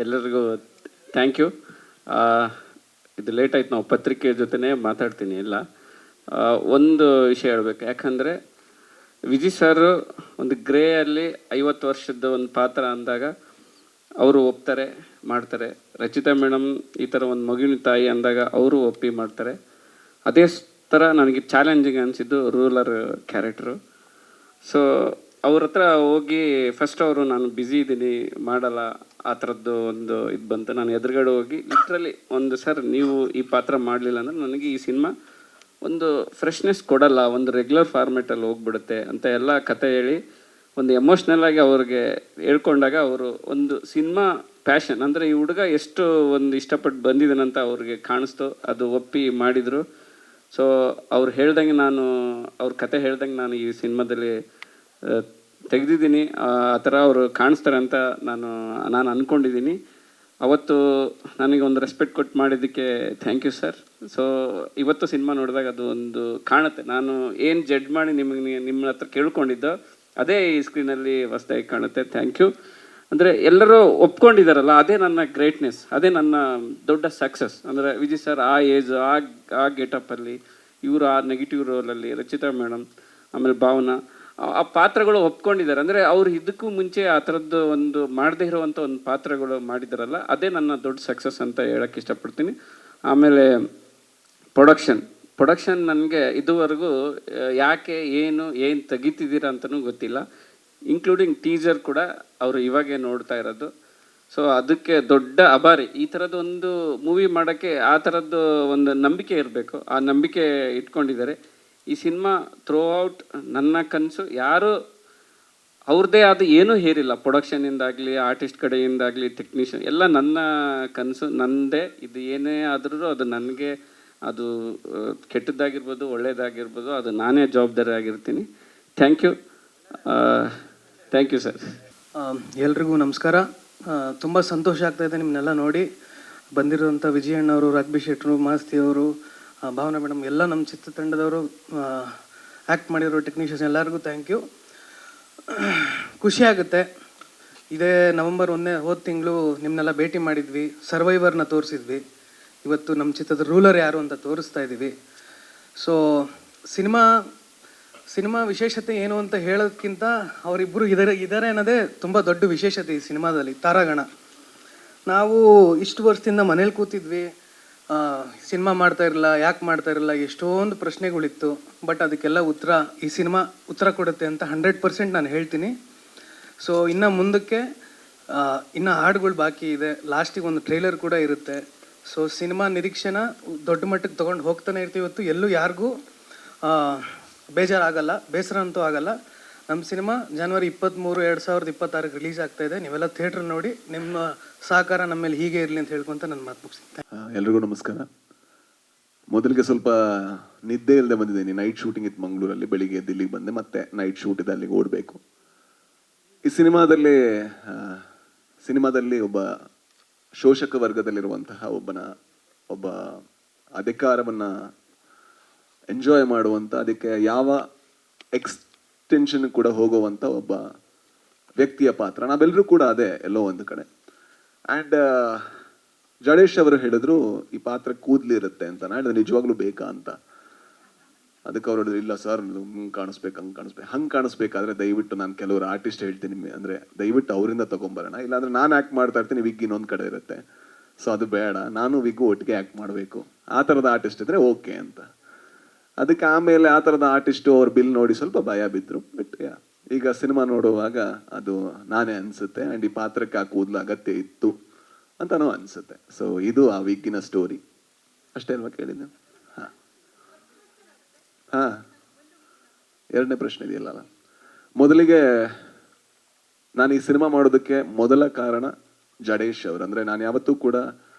ಎಲ್ಲರಿಗೂ thank you. ಇದು late ಆಯ್ತು, ನಾವು ಪತ್ರಿಕೆ ಜೊತೆನೇ ಮಾತಾಡ್ತೀನಿ. ಇಲ್ಲ, ಒಂದು ವಿಷಯ ಹೇಳ್ಬೇಕು. ಯಾಕಂದರೆ ವಿಜಯ್ ಸರ್ ಒಂದು ಗ್ರೇಯಲ್ಲಿ 50 ವರ್ಷದ ಒಂದು ಪಾತ್ರ ಅಂದಾಗ ಅವರು ಒಪ್ತಾರೆ, ಮಾಡ್ತಾರೆ. ರಚಿತಾ ಮೇಡಮ್ ಈ ಥರ ಒಂದು ಮಗುವಿನ ತಾಯಿ ಅಂದಾಗ ಅವರು ಒಪ್ಪಿ ಮಾಡ್ತಾರೆ. ಅದೇ ಥರ ನನಗೆ ಚಾಲೆಂಜಿಂಗ್ ಅನಿಸಿದ್ದು ರೂಲರ್ ಕ್ಯಾರೆಕ್ಟ್ರು. ಸೊ ಅವ್ರ ಹತ್ರ ಹೋಗಿ ಫಸ್ಟ್ ಅವರು ನಾನು ಬ್ಯುಸಿ ಇದ್ದೀನಿ ಮಾಡಲ್ಲ ಆ ಥರದ್ದು ಒಂದು ಇದು ಬಂತು. ನಾನು ಎದುರುಗಡೆ ಹೋಗಿ ಲಿಟ್ರಲಿ ಒಂದು ಸರ್ ನೀವು ಈ ಪಾತ್ರ ಮಾಡಲಿಲ್ಲ ಅಂದರೆ ನನಗೆ ಈ ಸಿನಿಮಾ ಒಂದು ಫ್ರೆಶ್ನೆಸ್ ಕೊಡಲ್ಲ, ಒಂದು ರೆಗ್ಯುಲರ್ ಫಾರ್ಮೇಟಲ್ಲಿ ಹೋಗ್ಬಿಡುತ್ತೆ ಅಂತ ಎಲ್ಲ ಕತೆ ಹೇಳಿ ಒಂದು ಎಮೋಷ್ನಲ್ ಆಗಿ ಅವ್ರಿಗೆ ಹೇಳ್ಕೊಂಡಾಗ ಅವರು ಒಂದು ಸಿನಿಮಾ ಪ್ಯಾಷನ್ ಅಂದರೆ ಈ ಹುಡುಗ ಎಷ್ಟು ಒಂದು ಇಷ್ಟಪಟ್ಟು ಬಂದಿದ್ದಾನಂತ ಅವ್ರಿಗೆ ಕಾಣಿಸ್ತು. ಅದು ಒಪ್ಪಿ ಮಾಡಿದರು. ಸೊ ಅವ್ರು ಹೇಳ್ದಂಗೆ ನಾನು ಅವ್ರ ಕತೆ ಹೇಳ್ದಂಗೆ ನಾನು ಈ ಸಿನಿಮಾದಲ್ಲಿ ತೆಗೆದಿದ್ದೀನಿ. ಆ ಥರ ಅವರು ಕಾಣಿಸ್ತಾರೆ ಅಂತ ನಾನು ಅಂದ್ಕೊಂಡಿದ್ದೀನಿ. ಅವತ್ತು ನನಗೆ ಒಂದು ರೆಸ್ಪೆಕ್ಟ್ ಕೊಟ್ಟು ಮಾಡಿದ್ದಕ್ಕೆ ಥ್ಯಾಂಕ್ ಯು ಸರ್. ಸೊ ಇವತ್ತು ಸಿನಿಮಾ ನೋಡಿದಾಗ ಅದು ಒಂದು ಕಾಣುತ್ತೆ. ನಾನು ಏನು ಜಡ್ಜ್ ಮಾಡಿ ನಿಮ್ಮ ಹತ್ರ ಕೇಳ್ಕೊಂಡಿದ್ದೋ ಅದೇ ಈ ಸ್ಕ್ರೀನಲ್ಲಿ ಹೊಸದಾಗಿ ಕಾಣುತ್ತೆ. Thank you. ಅಂದರೆ ಎಲ್ಲರೂ ಒಪ್ಕೊಂಡಿದ್ದಾರಲ್ಲ, ಅದೇ ನನ್ನ ಗ್ರೇಟ್ನೆಸ್, ಅದೇ ನನ್ನ ದೊಡ್ಡ ಸಕ್ಸಸ್. ಅಂದರೆ ವಿಜಯ್ ಸರ್ ಆ ಏಜ್ ಆ ಗೆಟಪ್ಪಲ್ಲಿ, ಇವರು ಆ ನೆಗೆಟಿವ್ ರೋಲಲ್ಲಿ, ರಚಿತಾ ಮೇಡಮ್, ಆಮೇಲೆ ಭಾವನಾ ಆ ಪಾತ್ರಗಳು ಒಪ್ಕೊಂಡಿದ್ದಾರೆ. ಅಂದರೆ ಅವ್ರು ಇದಕ್ಕೂ ಮುಂಚೆ ಆ ಥರದ್ದು ಒಂದು ಮಾಡದೇ ಇರುವಂಥ ಒಂದು ಪಾತ್ರಗಳು ಮಾಡಿದಾರಲ್ಲ, ಅದೇ ನನ್ನ ದೊಡ್ಡ ಸಕ್ಸಸ್ ಅಂತ ಹೇಳೋಕ್ಕೆ ಇಷ್ಟಪಡ್ತೀನಿ. ಆಮೇಲೆ ಪ್ರೊಡಕ್ಷನ್ ನನಗೆ ಇದುವರೆಗೂ ಯಾಕೆ ಏನು ತೆಗಿತಿದ್ದೀರಾ ಅಂತಲೂ ಗೊತ್ತಿಲ್ಲ. ಇನ್ಕ್ಲೂಡಿಂಗ್ ಟೀಸರ್ ಕೂಡ ಅವರು ಇವಾಗೇ ನೋಡ್ತಾ ಇರೋದು. ಸೊ ಅದಕ್ಕೆ ದೊಡ್ಡ ಅಭಾರಿ. ಈ ಥರದ್ದು ಒಂದು ಮೂವಿ ಮಾಡೋಕ್ಕೆ ಆ ಥರದ್ದು ಒಂದು ನಂಬಿಕೆ ಇರಬೇಕು. ಆ ನಂಬಿಕೆ ಇಟ್ಕೊಂಡಿದ್ದಾರೆ. ಈ ಸಿನಿಮಾ ಥ್ರೂ ಔಟ್ ನನ್ನ ಕನಸು ಯಾರು ಅವ್ರದ್ದೇ ಆದ ಏನೂ ಹೇರಿಲ್ಲ. ಪ್ರೊಡಕ್ಷನಿಂದಾಗಲಿ, ಆರ್ಟಿಸ್ಟ್ ಕಡೆಯಿಂದಾಗಲಿ, ಟೆಕ್ನಿಷಿಯನ್ ಎಲ್ಲ ನನ್ನ ಕನಸು ನನ್ನದೇ. ಇದು ಏನೇ ಆದರೂ ಅದು ನನಗೆ, ಅದು ಕೆಟ್ಟದ್ದಾಗಿರ್ಬೋದು ಒಳ್ಳೆಯದಾಗಿರ್ಬೋದು, ಅದು ನಾನೇ ಜವಾಬ್ದಾರಿ ಆಗಿರ್ತೀನಿ. Thank you. Thank you sir. ಎಲ್ರಿಗೂ ನಮಸ್ಕಾರ. ತುಂಬ ಸಂತೋಷ ಆಗ್ತಾಯಿದೆ ನಿಮ್ಮನ್ನೆಲ್ಲ ನೋಡಿ. ಬಂದಿರೋಂಥ ವಿಜಯಣ್ಣವರು, ರಾಘಬಿ ಶೆಟ್ಟರು, ಮಾಸ್ತಿಯವರು, ಭಾವನಾ ಮೇಡಮ್, ಎಲ್ಲ ನಮ್ಮ ಚಿತ್ರತಂಡದವರು, ಆ್ಯಕ್ಟ್ ಮಾಡಿರೋ ಟೆಕ್ನಿಷಿಯನ್ಸ್ ಎಲ್ಲರಿಗೂ ಥ್ಯಾಂಕ್ ಯು. ಖುಷಿ ಆಗುತ್ತೆ. ಇದೇ ನವಂಬರ್ 1ನೇ ಹೋದ ತಿಂಗಳು ನಿಮ್ಮನ್ನೆಲ್ಲ ಭೇಟಿ ಮಾಡಿದ್ವಿ, ಸರ್ವೈವರ್ನ ತೋರಿಸಿದ್ವಿ. ಇವತ್ತು ನಮ್ಮ ಚಿತ್ರದ ರೂಲರ್ ಯಾರು ಅಂತ ತೋರಿಸ್ತಾ ಇದ್ದೀವಿ. ಸೊ ಸಿನಿಮಾ ವಿಶೇಷತೆ ಏನು ಅಂತ ಹೇಳೋದಕ್ಕಿಂತ ಅವರಿಬ್ಬರು ಇದ್ದಾರೆ ಅನ್ನೋದೇ ತುಂಬ ದೊಡ್ಡ ವಿಶೇಷತೆ ಈ ಸಿನಿಮಾದಲ್ಲಿ. ತಾರಾಗಣ. ನಾವು ಇಷ್ಟು ವರ್ಷದಿಂದ ಮನೇಲಿ ಕೂತಿದ್ವಿ, ಸಿನಿಮಾ ಮಾಡ್ತಾ ಇರಲಿಲ್ಲ, ಯಾಕೆ ಮಾಡ್ತಾ ಇರಲಿಲ್ಲ, ಎಷ್ಟೊಂದು ಪ್ರಶ್ನೆಗಳಿತ್ತು. ಬಟ್ ಅದಕ್ಕೆಲ್ಲ ಈ ಸಿನಿಮಾ ಉತ್ತರ ಕೊಡುತ್ತೆ ಅಂತ 100% ನಾನು ಹೇಳ್ತೀನಿ. ಸೊ ಇನ್ನು ಮುಂದಕ್ಕೆ ಇನ್ನು ಹಾಡುಗಳು ಬಾಕಿ ಇದೆ. ಲಾಸ್ಟಿಗೆ ಒಂದು ಟ್ರೈಲರ್ ಕೂಡ ಇರುತ್ತೆ. ಸೊ ಸಿನಿಮಾ ನಿರೀಕ್ಷೆನ ದೊಡ್ಡ ಮಟ್ಟಕ್ಕೆ ತೊಗೊಂಡು ಹೋಗ್ತಾನೆ ಇರ್ತೀವಿ. ಇವತ್ತು ಎಲ್ಲೂ ಯಾರಿಗೂ ಬೇಜಾರಾಗಲ್ಲ, ಬೇಸರ ಅಂತೂ ಆಗಲ್ಲ. ನಮ್ಮ ಸಿನಿಮಾ ಜನವರಿ 23, 2026 ರಿಲೀಸ್ ಆಗ್ತಾ ಇದೆ. ನೀವೆಲ್ಲ ಥಿಯೇಟ್ರ್ ನೋಡಿ ನಿಮ್ಮ ಸಹಕಾರ ನಮ್ಮ ಮೇಲೆ ಹೀಗೆ ಇರಲಿ ಅಂತ ಹೇಳ್ಕೊಂತ ನನ್ನ ಮಾತು ಮುಗಿಸ್ತೀನಿ. ಎಲ್ರಿಗೂ ನಮಸ್ಕಾರ. ಮೊದಲಿಗೆ ಸ್ವಲ್ಪ ನಿದ್ದೆ ಇಲ್ಲದೆ ಬಂದಿದ್ದೀನಿ. ನೈಟ್ ಶೂಟಿಂಗ್ ಇತ್ತು ಮಂಗಳೂರಲ್ಲಿ. ಬೆಳಿಗ್ಗೆ ದಿಲ್ಲಿಗೆ ಬಂದೆ, ಮತ್ತೆ ನೈಟ್ ಶೂಟ್ ಇದೆ, ಅಲ್ಲಿಗೆ ಓಡಬೇಕು. ಈ ಸಿನಿಮಾದಲ್ಲಿ ಒಬ್ಬ ಶೋಷಕ ವರ್ಗದಲ್ಲಿರುವಂತಹ ಒಬ್ಬ ಅಧಿಕಾರವನ್ನು ಎಂಜಾಯ್ ಮಾಡುವಂಥ, ಅದಕ್ಕೆ ಯಾವ ಎಕ್ಸ್ಟೆನ್ಷನ್ ಕೂಡ ಹೋಗುವಂಥ ಒಬ್ಬ ವ್ಯಕ್ತಿಯ ಪಾತ್ರ. ನಾವೆಲ್ಲರೂ ಕೂಡ ಅದೇ ಎಲ್ಲೋ ಒಂದು ಕಡೆ. ಆ್ಯಂಡ್ ಜಡೇಶ್ ಅವರು ಹೇಳಿದ್ರು ಈ ಪಾತ್ರ ಕೂದಲಿರುತ್ತೆ ಅಂತ. ನಾನು ಹೇಳಿದ್ರೆ ನಿಜವಾಗ್ಲೂ ಬೇಕಾ ಅಂತ. ಅದಕ್ಕೆ ಅವ್ರು ಹೇಳಿದ್ರು, ಇಲ್ಲ ಸರ್ ಹಂಗೆ ಕಾಣಿಸ್ಬೇಕಾದ್ರೆ ದಯವಿಟ್ಟು ನಾನು ಕೆಲವರು ಆರ್ಟಿಸ್ಟ್ ಹೇಳ್ತೀನಿ, ಅಂದರೆ ದಯವಿಟ್ಟು ಅವರಿಂದ ತೊಗೊಂಬರೋಣ, ಇಲ್ಲಾಂದ್ರೆ ನಾನು ಆ್ಯಕ್ಟ್ ಮಾಡ್ತಾ ಇರ್ತೀನಿ, ವಿಗ್ ಇನ್ನೊಂದು ಕಡೆ ಇರುತ್ತೆ. ಸೊ ಅದು ಬೇಡ, ನಾನು ವಿಗ್ಗು ಒಟ್ಟಿಗೆ ಆ್ಯಕ್ಟ್ ಮಾಡಬೇಕು. ಆ ಥರದ ಆರ್ಟಿಸ್ಟ್ ಇದ್ರೆ ಓಕೆ ಅಂತ. ಅದಕ್ಕೆ ಆಮೇಲೆ ಆ ಥರದ ಆರ್ಟಿಸ್ಟು ಅವ್ರ ಬಿಲ್ ನೋಡಿ ಸ್ವಲ್ಪ ಭಯ ಬಿದ್ದರು. ಬಟ್ ಈಗ ಸಿನಿಮಾ ನೋಡುವಾಗ ಅದು ನಾನೇ ಅನಿಸುತ್ತೆ. ಆ್ಯಂಡ್ ಈ ಪಾತ್ರಕ್ಕೆ ಆ ಕೂದಲು ಅಗತ್ಯ ಇತ್ತು ಅಂತನೂ ಅನಿಸುತ್ತೆ. ಸೊ ಇದು ಆ ವಿಗ್ಗಿನ ಸ್ಟೋರಿ. ಅಷ್ಟೇ ಅಲ್ವಾ ಕೇಳಿದ್ದೆ? ಹಾಂ, ಎರಡನೇ ಪ್ರಶ್ನೆ ಇದೆಯಲ್ಲ. ಮೊದಲಿಗೆ ನಾನು ಈ ಸಿನಿಮಾ ಮಾಡೋದಕ್ಕೆ ಮೊದಲ ಕಾರಣ ಜಡೇಶ್ ಅವರು. ಅಂದರೆ ನಾನು ಯಾವತ್ತೂ ಕೂಡ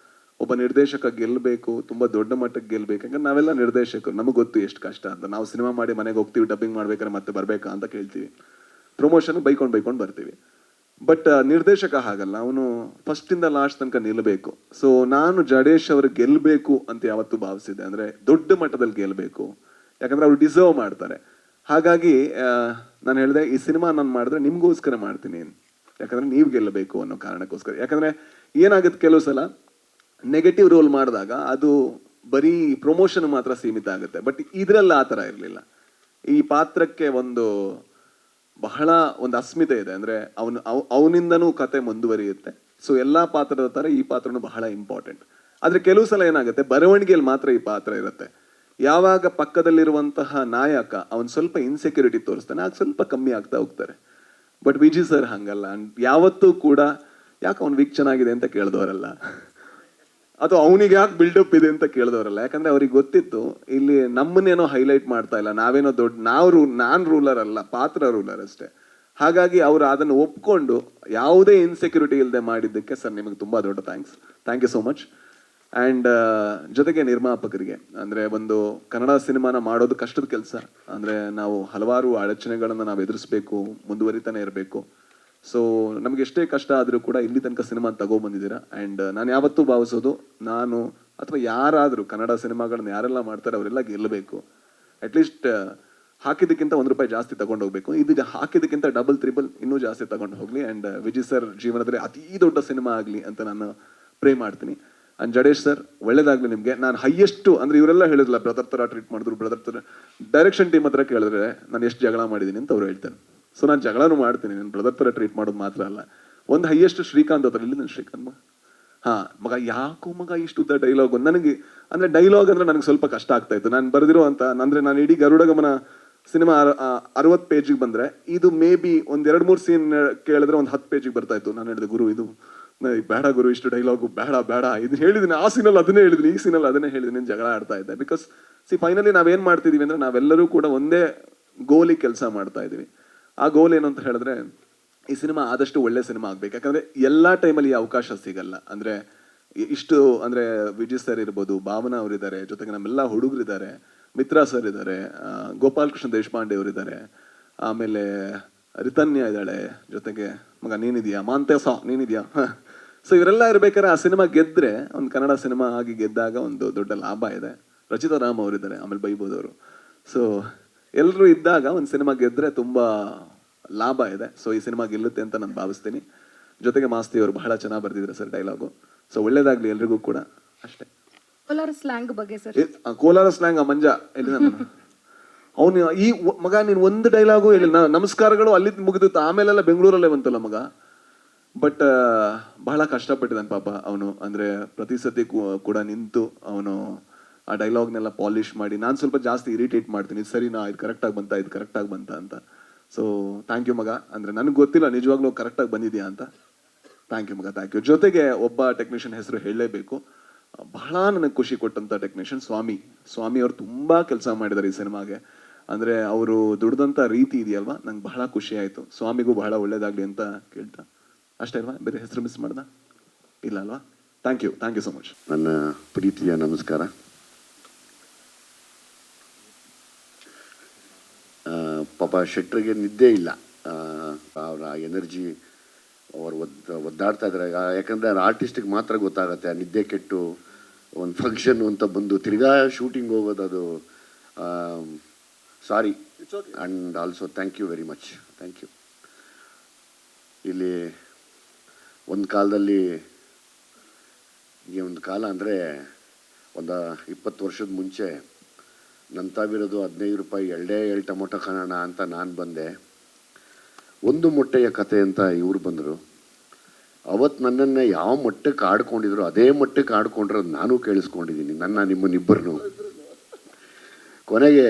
ಒಬ್ಬ ನಿರ್ದೇಶಕ ಗೆಲ್ಲಬೇಕು, ತುಂಬ ದೊಡ್ಡ ಮಟ್ಟಕ್ಕೆ ಗೆಲ್ಲಬೇಕು. ಯಾಕಂದ್ರೆ ನಾವೆಲ್ಲ ನಿರ್ದೇಶಕರು, ನಮಗೆ ಗೊತ್ತು ಎಷ್ಟು ಕಷ್ಟ ಅಂತ. ನಾವು ಸಿನಿಮಾ ಮಾಡಿ ಮನೆಗೆ ಹೋಗ್ತೀವಿ, ಡಬ್ಬಿಂಗ್ ಮಾಡ್ಬೇಕಾದ್ರೆ ಮತ್ತೆ ಬರಬೇಕಾ ಅಂತ ಕೇಳ್ತೀವಿ, ಪ್ರಮೋಷನ್ ಬೈಕೊಂಡು ಬರ್ತೀವಿ. ಬಟ್ ನಿರ್ದೇಶಕ ಹಾಗಲ್ಲ, ಅವನು ಫಸ್ಟಿಂದ ಲಾಸ್ಟ್ ತನಕ ನಿಲ್ಲಬೇಕು. ಸೊ ನಾನು ಜಡೇಶ್ ಅವರು ಗೆಲ್ಲಬೇಕು ಅಂತ ಯಾವತ್ತೂ ಭಾವಿಸಿದೆ. ಅಂದರೆ ದೊಡ್ಡ ಮಟ್ಟದಲ್ಲಿ ಗೆಲ್ಲಬೇಕು, ಯಾಕಂದ್ರೆ ಅವ್ರು ಡಿಸರ್ವ್ ಮಾಡ್ತಾರೆ. ಹಾಗಾಗಿ ನಾನು ಹೇಳಿದೆ, ಈ ಸಿನಿಮಾ ನಾನು ಮಾಡಿದ್ರೆ ನಿಮಗೋಸ್ಕರ ಮಾಡ್ತೀನಿ. ಯಾಕಂದರೆ ನೀವು ಗೆಲ್ಲಬೇಕು ಅನ್ನೋ ಕಾರಣಕ್ಕೋಸ್ಕರ. ಯಾಕಂದರೆ ಏನಾಗುತ್ತೆ, ಕೆಲವು ಸಲ ನೆಗೆಟಿವ್ ರೋಲ್ ಮಾಡಿದಾಗ ಅದು ಬರೀ ಪ್ರಮೋಷನ್ ಮಾತ್ರ ಸೀಮಿತ ಆಗುತ್ತೆ. ಬಟ್ ಇದರಲ್ಲಿ ಆ ಥರ ಇರಲಿಲ್ಲ. ಈ ಪಾತ್ರಕ್ಕೆ ಬಹಳ ಒಂದು ಅಸ್ಮಿತೆ ಇದೆ. ಅಂದರೆ ಅವನಿಂದನೂ ಕತೆ ಮುಂದುವರಿಯುತ್ತೆ. ಸೊ ಎಲ್ಲ ಪಾತ್ರದ ಥರ ಈ ಪಾತ್ರನೂ ಬಹಳ ಇಂಪಾರ್ಟೆಂಟ್. ಆದರೆ ಕೆಲವು ಸಲ ಏನಾಗುತ್ತೆ, ಬರವಣಿಗೆಯಲ್ಲಿ ಮಾತ್ರ ಈ ಪಾತ್ರ ಇರುತ್ತೆ. ಯಾವಾಗ ಪಕ್ಕದಲ್ಲಿರುವಂತಹ ನಾಯಕ ಅವನು ಸ್ವಲ್ಪ ಇನ್ಸೆಕ್ಯೂರಿಟಿ ತೋರಿಸ್ತಾನೆ, ಆಗ ಸ್ವಲ್ಪ ಕಮ್ಮಿ ಆಗ್ತಾ ಹೋಗ್ತಾರೆ. ಬಟ್ ವಿಜಯ್ ಸರ್ ಹಂಗಲ್ಲ. ಯಾವತ್ತೂ ಕೂಡ ಯಾಕೆ ಅವ್ನು ವಿಕ್ ಚೆನ್ನಾಗಿದೆ ಅಂತ ಕೇಳಿದವರಲ್ಲ, ಅಥವಾ ಅವನಿಗೆ ಯಾಕೆ ಬಿಲ್ಡಪ್ ಇದೆ ಅಂತ ಕೇಳಿದವರಲ್ಲ. ಯಾಕಂದ್ರೆ ಅವ್ರಿಗೆ ಗೊತ್ತಿತ್ತು ಇಲ್ಲಿ ನಮ್ಮನ್ನೇನೋ ಹೈಲೈಟ್ ಮಾಡ್ತಾ ಇಲ್ಲ, ನಾವೇನೋ ನಾನು ರೂಲರ್ ಅಲ್ಲ, ಪಾತ್ರ ರೂಲರ್ ಅಷ್ಟೇ. ಹಾಗಾಗಿ ಅವರು ಅದನ್ನು ಒಪ್ಕೊಂಡು ಯಾವುದೇ ಇನ್ಸೆಕ್ಯೂರಿಟಿ ಇಲ್ಲದೆ ಮಾಡಿದ್ದಕ್ಕೆ ಸರ್ ನಿಮಗೆ ತುಂಬಾ ದೊಡ್ಡ thank you so much. And ಜೊತೆಗೆ ನಿರ್ಮಾಪಕರಿಗೆ, ಅಂದರೆ ಒಂದು ಕನ್ನಡ ಸಿನಿಮಾನ ಮಾಡೋದು ಕಷ್ಟದ ಕೆಲಸ. ಅಂದರೆ ನಾವು ಹಲವಾರು ಅಡಚಣೆಗಳನ್ನು ನಾವು ಎದುರಿಸ್ಬೇಕು, ಮುಂದುವರಿತಾನೆ ಇರಬೇಕು. ಸೊ ನಮ್ಗೆ ಎಷ್ಟೇ ಕಷ್ಟ ಆದರೂ ಕೂಡ ಇಲ್ಲಿ ತನಕ ಸಿನಿಮಾ ತಗೊಬಂದಿದ್ದೀರಾ. ಆ್ಯಂಡ್ ನಾನು ಯಾವತ್ತೂ ಭಾವಿಸೋದು, ನಾನು ಅಥವಾ ಯಾರಾದರೂ ಕನ್ನಡ ಸಿನಿಮಾಗಳನ್ನ ಯಾರೆಲ್ಲ ಮಾಡ್ತಾರೆ ಅವರೆಲ್ಲ ಗೆಲ್ಲಬೇಕು. ಅಟ್ಲೀಸ್ಟ್ ಹಾಕಿದ್ದಕ್ಕಿಂತ ₹1 ಜಾಸ್ತಿ ತಗೊಂಡು ಹೋಗ್ಬೇಕು. ಇದು ಹಾಕಿದ್ದಕ್ಕಿಂತ ಡಬಲ್ ತ್ರಿಬಲ್ ಇನ್ನೂ ಜಾಸ್ತಿ ತಗೊಂಡು ಹೋಗ್ಲಿ. ಆ್ಯಂಡ್ ವಿಜಯ್ ಸರ್ ಜೀವನದಲ್ಲಿ ಅತೀ ದೊಡ್ಡ ಸಿನಿಮಾ ಆಗಲಿ ಅಂತ ನಾನು ಪ್ರೇ ಮಾಡ್ತೀನಿ. ಆ್ಯಂಡ್ ಜಡೇಶ್ ಸರ್ ಒಳ್ಳೇದಾಗಲಿ ನಿಮಗೆ. ನಾನು ಹೈಯೆಸ್ಟು ಅಂದರೆ ಇವರೆಲ್ಲ ಹೇಳಿದ್ರಲ್ಲ ಬ್ರದರ್ ಥರ ಟ್ರೀಟ್ ಮಾಡಿದ್ರು, ಬ್ರದರ್ ಥರ. ಡೈರೆಕ್ಷನ್ ಟೀಮ್ ಹತ್ರ ಕೇಳಿದ್ರೆ ನಾನು ಎಷ್ಟು ಜಗಳ ಮಾಡಿದ್ದೀನಿ ಅಂತ ಅವ್ರು ಹೇಳ್ತಾರೆ. ಸೊ ನಾನು ಜಗಳನೂ ಮಾಡ್ತೀನಿ, ನಾನು ಬ್ರದರ್ ಥರ ಟ್ರೀಟ್ ಮಾಡೋದು ಮಾತ್ರ ಅಲ್ಲ. ಒಂದು ಹೈಯೆಸ್ಟ್ ಶ್ರೀಕಾಂತ್ ಹತ್ರ, ಇಲ್ಲಿ ನಾನು ಶ್ರೀಕಾಂತ್ ಮಗ ಯಾಕೋ ಮಗ ಇಷ್ಟು ಉದ್ದ ಡೈಲಾಗ್. ನನಗೆ ಅಂದರೆ ಡೈಲಾಗ್ ಅಂದರೆ ನನಗೆ ಸ್ವಲ್ಪ ಕಷ್ಟ ಆಗ್ತಾ ಇತ್ತು. ನಾನು ಬರೆದಿರೋ ಅಂತ ಅಂದರೆ ನಾನು ಇಡೀ ಗರುಡ ಗಮನ ಸಿನಿಮಾ 60 ಪೇಜಿಗೆ ಬಂದರೆ ಇದು ಮೇ ಬಿ ಒಂದು 2-3 ಸೀನ್ ಕೇಳಿದ್ರೆ ಒಂದು 10 ಪೇಜಿಗೆ ಬರ್ತಾ ಇತ್ತು. ನಾನು ಹೇಳಿದೆ, ಗುರು ಇದು ಬೇಡ ಗುರು, ಇಷ್ಟು ಡೈಲಾಗು ಬೇಡ ಇದು ಹೇಳಿದ್ದೀನಿ, ಆ ಸೀನಲ್ಲಿ ಅದನ್ನೇ ಹೇಳಿದ್ದೀನಿ, ಈ ಸೀನಲ್ಲಿ ಅದನ್ನೇ ಹೇಳಿದ್ದೀನಿ, ಜಗಳ ಆಡ್ತಾ ಇದ್ದೆ. ಬಿಕಾಸ್ ಫೈನಲಿ ನಾವೇನು ಮಾಡ್ತಿದ್ದೀವಿ ಅಂದರೆ ನಾವೆಲ್ಲರೂ ಕೂಡ ಒಂದೇ ಗೋಲಿಗೆ ಕೆಲಸ ಮಾಡ್ತಾ ಇದ್ದೀವಿ. ಆ ಗೋಲ್ ಏನು ಅಂತ ಹೇಳಿದ್ರೆ ಈ ಸಿನಿಮಾ ಆದಷ್ಟು ಒಳ್ಳೆ ಸಿನಿಮಾ ಆಗ್ಬೇಕು. ಯಾಕಂದ್ರೆ ಎಲ್ಲ ಟೈಮಲ್ಲಿ ಈ ಅವಕಾಶ ಸಿಗಲ್ಲ. ಅಂದ್ರೆ ಇಷ್ಟು ಅಂದ್ರೆ ವಿಜಯ್ ಸರ್ ಇರ್ಬೋದು, ಭಾವನಾ ಅವರಿದ್ದಾರೆ, ಜೊತೆಗೆ ನಮ್ಮೆಲ್ಲ ಹುಡುಗರಿದ್ದಾರೆ, ಮಿತ್ರಾ ಸರ್ ಇದ್ದಾರೆ, ಗೋಪಾಲ್ ಕೃಷ್ಣ ದೇಶಪಾಂಡೆ ಅವರಿದ್ದಾರೆ, ಆಮೇಲೆ ರಿತನ್ಯ ಇದ್ದಾಳೆ, ಜೊತೆಗೆ ಮಗ ನೀನಿದ್ಯಾ, ಮಾಂತೇಸ ನೀನಿದ್ಯಾ. ಸೊ ಇವರೆಲ್ಲ ಇರ್ಬೇಕಾದ್ರೆ ಆ ಸಿನಿಮಾ ಗೆದ್ರೆ, ಒಂದು ಕನ್ನಡ ಸಿನಿಮಾ ಆಗಿ ಗೆದ್ದಾಗ ಒಂದು ದೊಡ್ಡ ಲಾಭ ಇದೆ. ರಚಿತಾ ರಾಮ್ ಅವರಿದ್ದಾರೆ, ಆಮೇಲೆ ಬೈಬೋದವರು. ಸೊ ಎಲ್ಲರೂ ಇದ್ದಾಗ ಒಂದು ಸಿನಿಮಾ ಗೆದ್ರೆ ತುಂಬಾ ಲಾಭ ಇದೆ. ಸೊ ಈ ಸಿನಿಮಾ ಗೆಲ್ಲುತ್ತೆ ಅಂತ ನಾನು ಭಾವಿಸ್ತೀನಿ. ಜೊತೆಗೆ ಮಾಸ್ತಿ ಅವರು ಬಹಳ ಚೆನ್ನಾಗಿ ಬರ್ದಿದ್ದಾರೆ ಸರ್ ಡೈಲಾಗು. ಸೊ ಒಳ್ಳೇದಾಗ್ಲಿ ಎಲ್ರಿಗೂ ಕೂಡ, ಅಷ್ಟೇ. ಕೋಲಾರ ಸ್ಲ್ಯಾಂಗ್ ಬಗ್ಗೆ ಸರ್. ಕೋಲಾರ ಸ್ಲ್ಯಾಂಗ್ ಮಂಜ ಎಲ್ಲಿ ಅವನು ಈ ಮಗ ನೀನು ಒಂದು ಡೈಲಾಗು ಹೇಳಿ, ನಮಸ್ಕಾರಗಳು ಅಲ್ಲಿ ಮುಗಿದಿತ್ತು, ಆಮೇಲೆಲ್ಲ ಬೆಂಗಳೂರಲ್ಲೇ ಬಂತಲ್ಲ ಮಗ. ಬಟ್ ಬಹಳ ಕಷ್ಟಪಟ್ಟಿದ್ದಾನೆ ಪಾಪ ಅವನು. ಅಂದ್ರೆ ಪ್ರತಿ ಸತಿ ಕೂಡ ನಿಂತು ಅವನು ಆ ಡೈಲಾಗ್ನೆಲ್ಲ ಪಾಲಿಶ್ ಮಾಡಿ, ನಾನು ಸ್ವಲ್ಪ ಜಾಸ್ತಿ ಇರಿಟೇಟ್ ಮಾಡ್ತೀನಿ, ಸರಿನಾ ಇದು ಕರೆಕ್ಟಾಗಿ ಬಂತ ಅಂತ. ಸೊ ಥ್ಯಾಂಕ್ ಯು ಮಗ. ಅಂದ್ರೆ ನನಗೆ ಗೊತ್ತಿಲ್ಲ ನಿಜವಾಗ್ಲೂ ಕರೆಕ್ಟಾಗಿ ಬಂದಿದ್ಯಾ ಅಂತ. ಥ್ಯಾಂಕ್ ಯು ಮಗ, ಥ್ಯಾಂಕ್ ಯು. ಜೊತೆಗೆ ಒಬ್ಬ ಟೆಕ್ನಿಷಿಯನ್ ಹೆಸರು ಹೇಳಲೇಬೇಕು, ಬಹಳ ನನಗೆ ಖುಷಿ ಕೊಟ್ಟಂತ ಟೆಕ್ನಿಷಿಯನ್ ಸ್ವಾಮಿ ಅವರು ತುಂಬಾ ಕೆಲಸ ಮಾಡಿದ್ದಾರೆ ಈ ಸಿನಿಮಾಗೆ. ಅಂದ್ರೆ ಅವರು ದುಡ್ದಂತ ರೀತಿ ಇದೆಯಲ್ವಾ, ನಂಗೆ ಬಹಳ ಖುಷಿ ಆಯ್ತು. ಸ್ವಾಮಿಗೂ ಬಹಳ ಒಳ್ಳೇದಾಗ್ಲಿ ಅಂತ ಕೇಳ್ತಾ ಅಷ್ಟೇ ಅಲ್ವಾ, ಬೇರೆ ಹೆಸರು ಮಿಸ್ ಮಾಡ್ದ ಇಲ್ಲ ಅಲ್ವಾ? Thank you so much. ನನ್ನ ಪ್ರೀತಿಯ ನಮಸ್ಕಾರ. ಪಾಪ ಶೆಟ್ರಿಗೆ ನಿದ್ದೆ ಇಲ್ಲ, ಅವರ ಎನರ್ಜಿ ಅವರು ಒದ್ದಾಡ್ತಾ ಇದ್ದಾರೆ. ಯಾಕಂದರೆ ಆರ್ಟಿಸ್ಟಿಗೆ ಮಾತ್ರ ಗೊತ್ತಾಗತ್ತೆ ಆ ನಿದ್ದೆ ಕೆಟ್ಟು ಒಂದು ಫಂಕ್ಷನ್ ಅಂತ ಬಂದು ತಿರ್ಗಾ ಶೂಟಿಂಗ್ ಹೋಗೋದು. ಅದು ಸಾರಿ. And also thank you very much. Thank you. ಇಲ್ಲಿ ಒಂದು ಕಾಲದಲ್ಲಿ, ಈ ಒಂದು ಕಾಲ ಅಂದರೆ ಒಂದು 20 ವರ್ಷದ ಮುಂಚೆ ನನ್ನ ತಾವಿರೋದು ₹15 2 ಟೊಮೊಟೊ ಕಾಣೋಣ ಅಂತ ನಾನು ಬಂದೆ. ಒಂದು ಮೊಟ್ಟೆಯ ಕತೆ ಅಂತ ಇವ್ರು ಬಂದರು. ಅವತ್ತು ನನ್ನನ್ನು ಯಾವ ಮಟ್ಟಕ್ಕೆ ಆಡ್ಕೊಂಡಿದ್ರು ಅದೇ ಮಟ್ಟಕ್ಕೆ ಆಡ್ಕೊಂಡಿರೋದು ನಾನು ಕೇಳಿಸ್ಕೊಂಡಿದ್ದೀನಿ, ನಿಮ್ಮನ್ನಿಬ್ಬರನ್ನು. ಕೊನೆಗೆ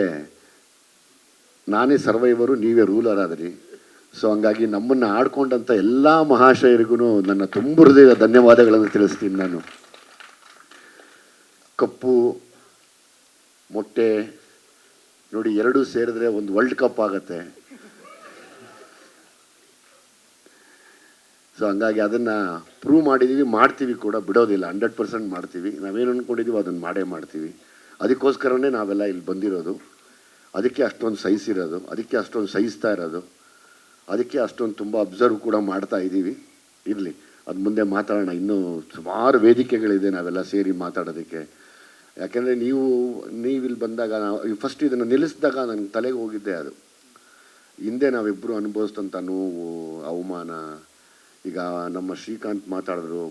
ನಾನೇ ಸರ್ವೈವರು, ನೀವೇ ರೂಲರ್ ಆದ್ರಿ. ಸೊ ಹಂಗಾಗಿ ನಮ್ಮನ್ನು ಆಡ್ಕೊಂಡಂಥ ಎಲ್ಲ ಮಹಾಶಯರಿಗೂ ನನ್ನ ತುಂಬ ಹೃದಯದ ಧನ್ಯವಾದಗಳನ್ನು ತಿಳಿಸ್ತೀನಿ ನಾನು. ಕಪ್ಪು ಮೊಟ್ಟೆ ನೋಡಿ, ಎರಡೂ ಸೇರಿದ್ರೆ ಒಂದು ವರ್ಲ್ಡ್ ಕಪ್ ಆಗತ್ತೆ. ಸೊ ಹಂಗಾಗಿ ಅದನ್ನು ಪ್ರೂವ್ ಮಾಡಿದ್ದೀವಿ, ಮಾಡ್ತೀವಿ ಕೂಡ, ಬಿಡೋದಿಲ್ಲ. 100% ಮಾಡ್ತೀವಿ. ನಾವೇನು ಅಂದ್ಕೊಂಡಿದ್ದೀವಿ ಅದನ್ನು ಮಾಡೇ ಮಾಡ್ತೀವಿ. ಅದಕ್ಕೋಸ್ಕರನೇ ನಾವೆಲ್ಲ ಇಲ್ಲಿ ಬಂದಿರೋದು. ಅದಕ್ಕೆ ಅಷ್ಟೊಂದು ಸಹಿಸಿರೋದು, ಅದಕ್ಕೆ ಅಷ್ಟೊಂದು ಸಹಿಸ್ತಾ ಇರೋದು, ಅದಕ್ಕೆ ಅಷ್ಟೊಂದು ತುಂಬ ಅಬ್ಸರ್ವ್ ಕೂಡ ಮಾಡ್ತಾ ಇದ್ದೀವಿ. ಇರಲಿ, ಅದು ಮುಂದೆ ಮಾತಾಡೋಣ. ಇನ್ನೂ ಸುಮಾರು ವೇದಿಕೆಗಳಿದೆ ನಾವೆಲ್ಲ ಸೇರಿ ಮಾತಾಡೋದಕ್ಕೆ. ಯಾಕೆಂದರೆ ನೀವಿಲ್ಲಿ ಬಂದಾಗ, ನಾವು ಫಸ್ಟ್ ಇದನ್ನು ನಿಲ್ಲಿಸಿದಾಗ ನನಗೆ ತಲೆಗೆ ಹೋಗಿದ್ದೆ ಅದು. ಹಿಂದೆ ನಾವಿಬ್ಬರು ಅನುಭವಿಸಿದಂಥ ನೋವು, ಅವಮಾನ, ಈಗ ನಮ್ಮ ಶ್ರೀಕಾಂತ್ ಮಾತಾಡಿದ್ರು,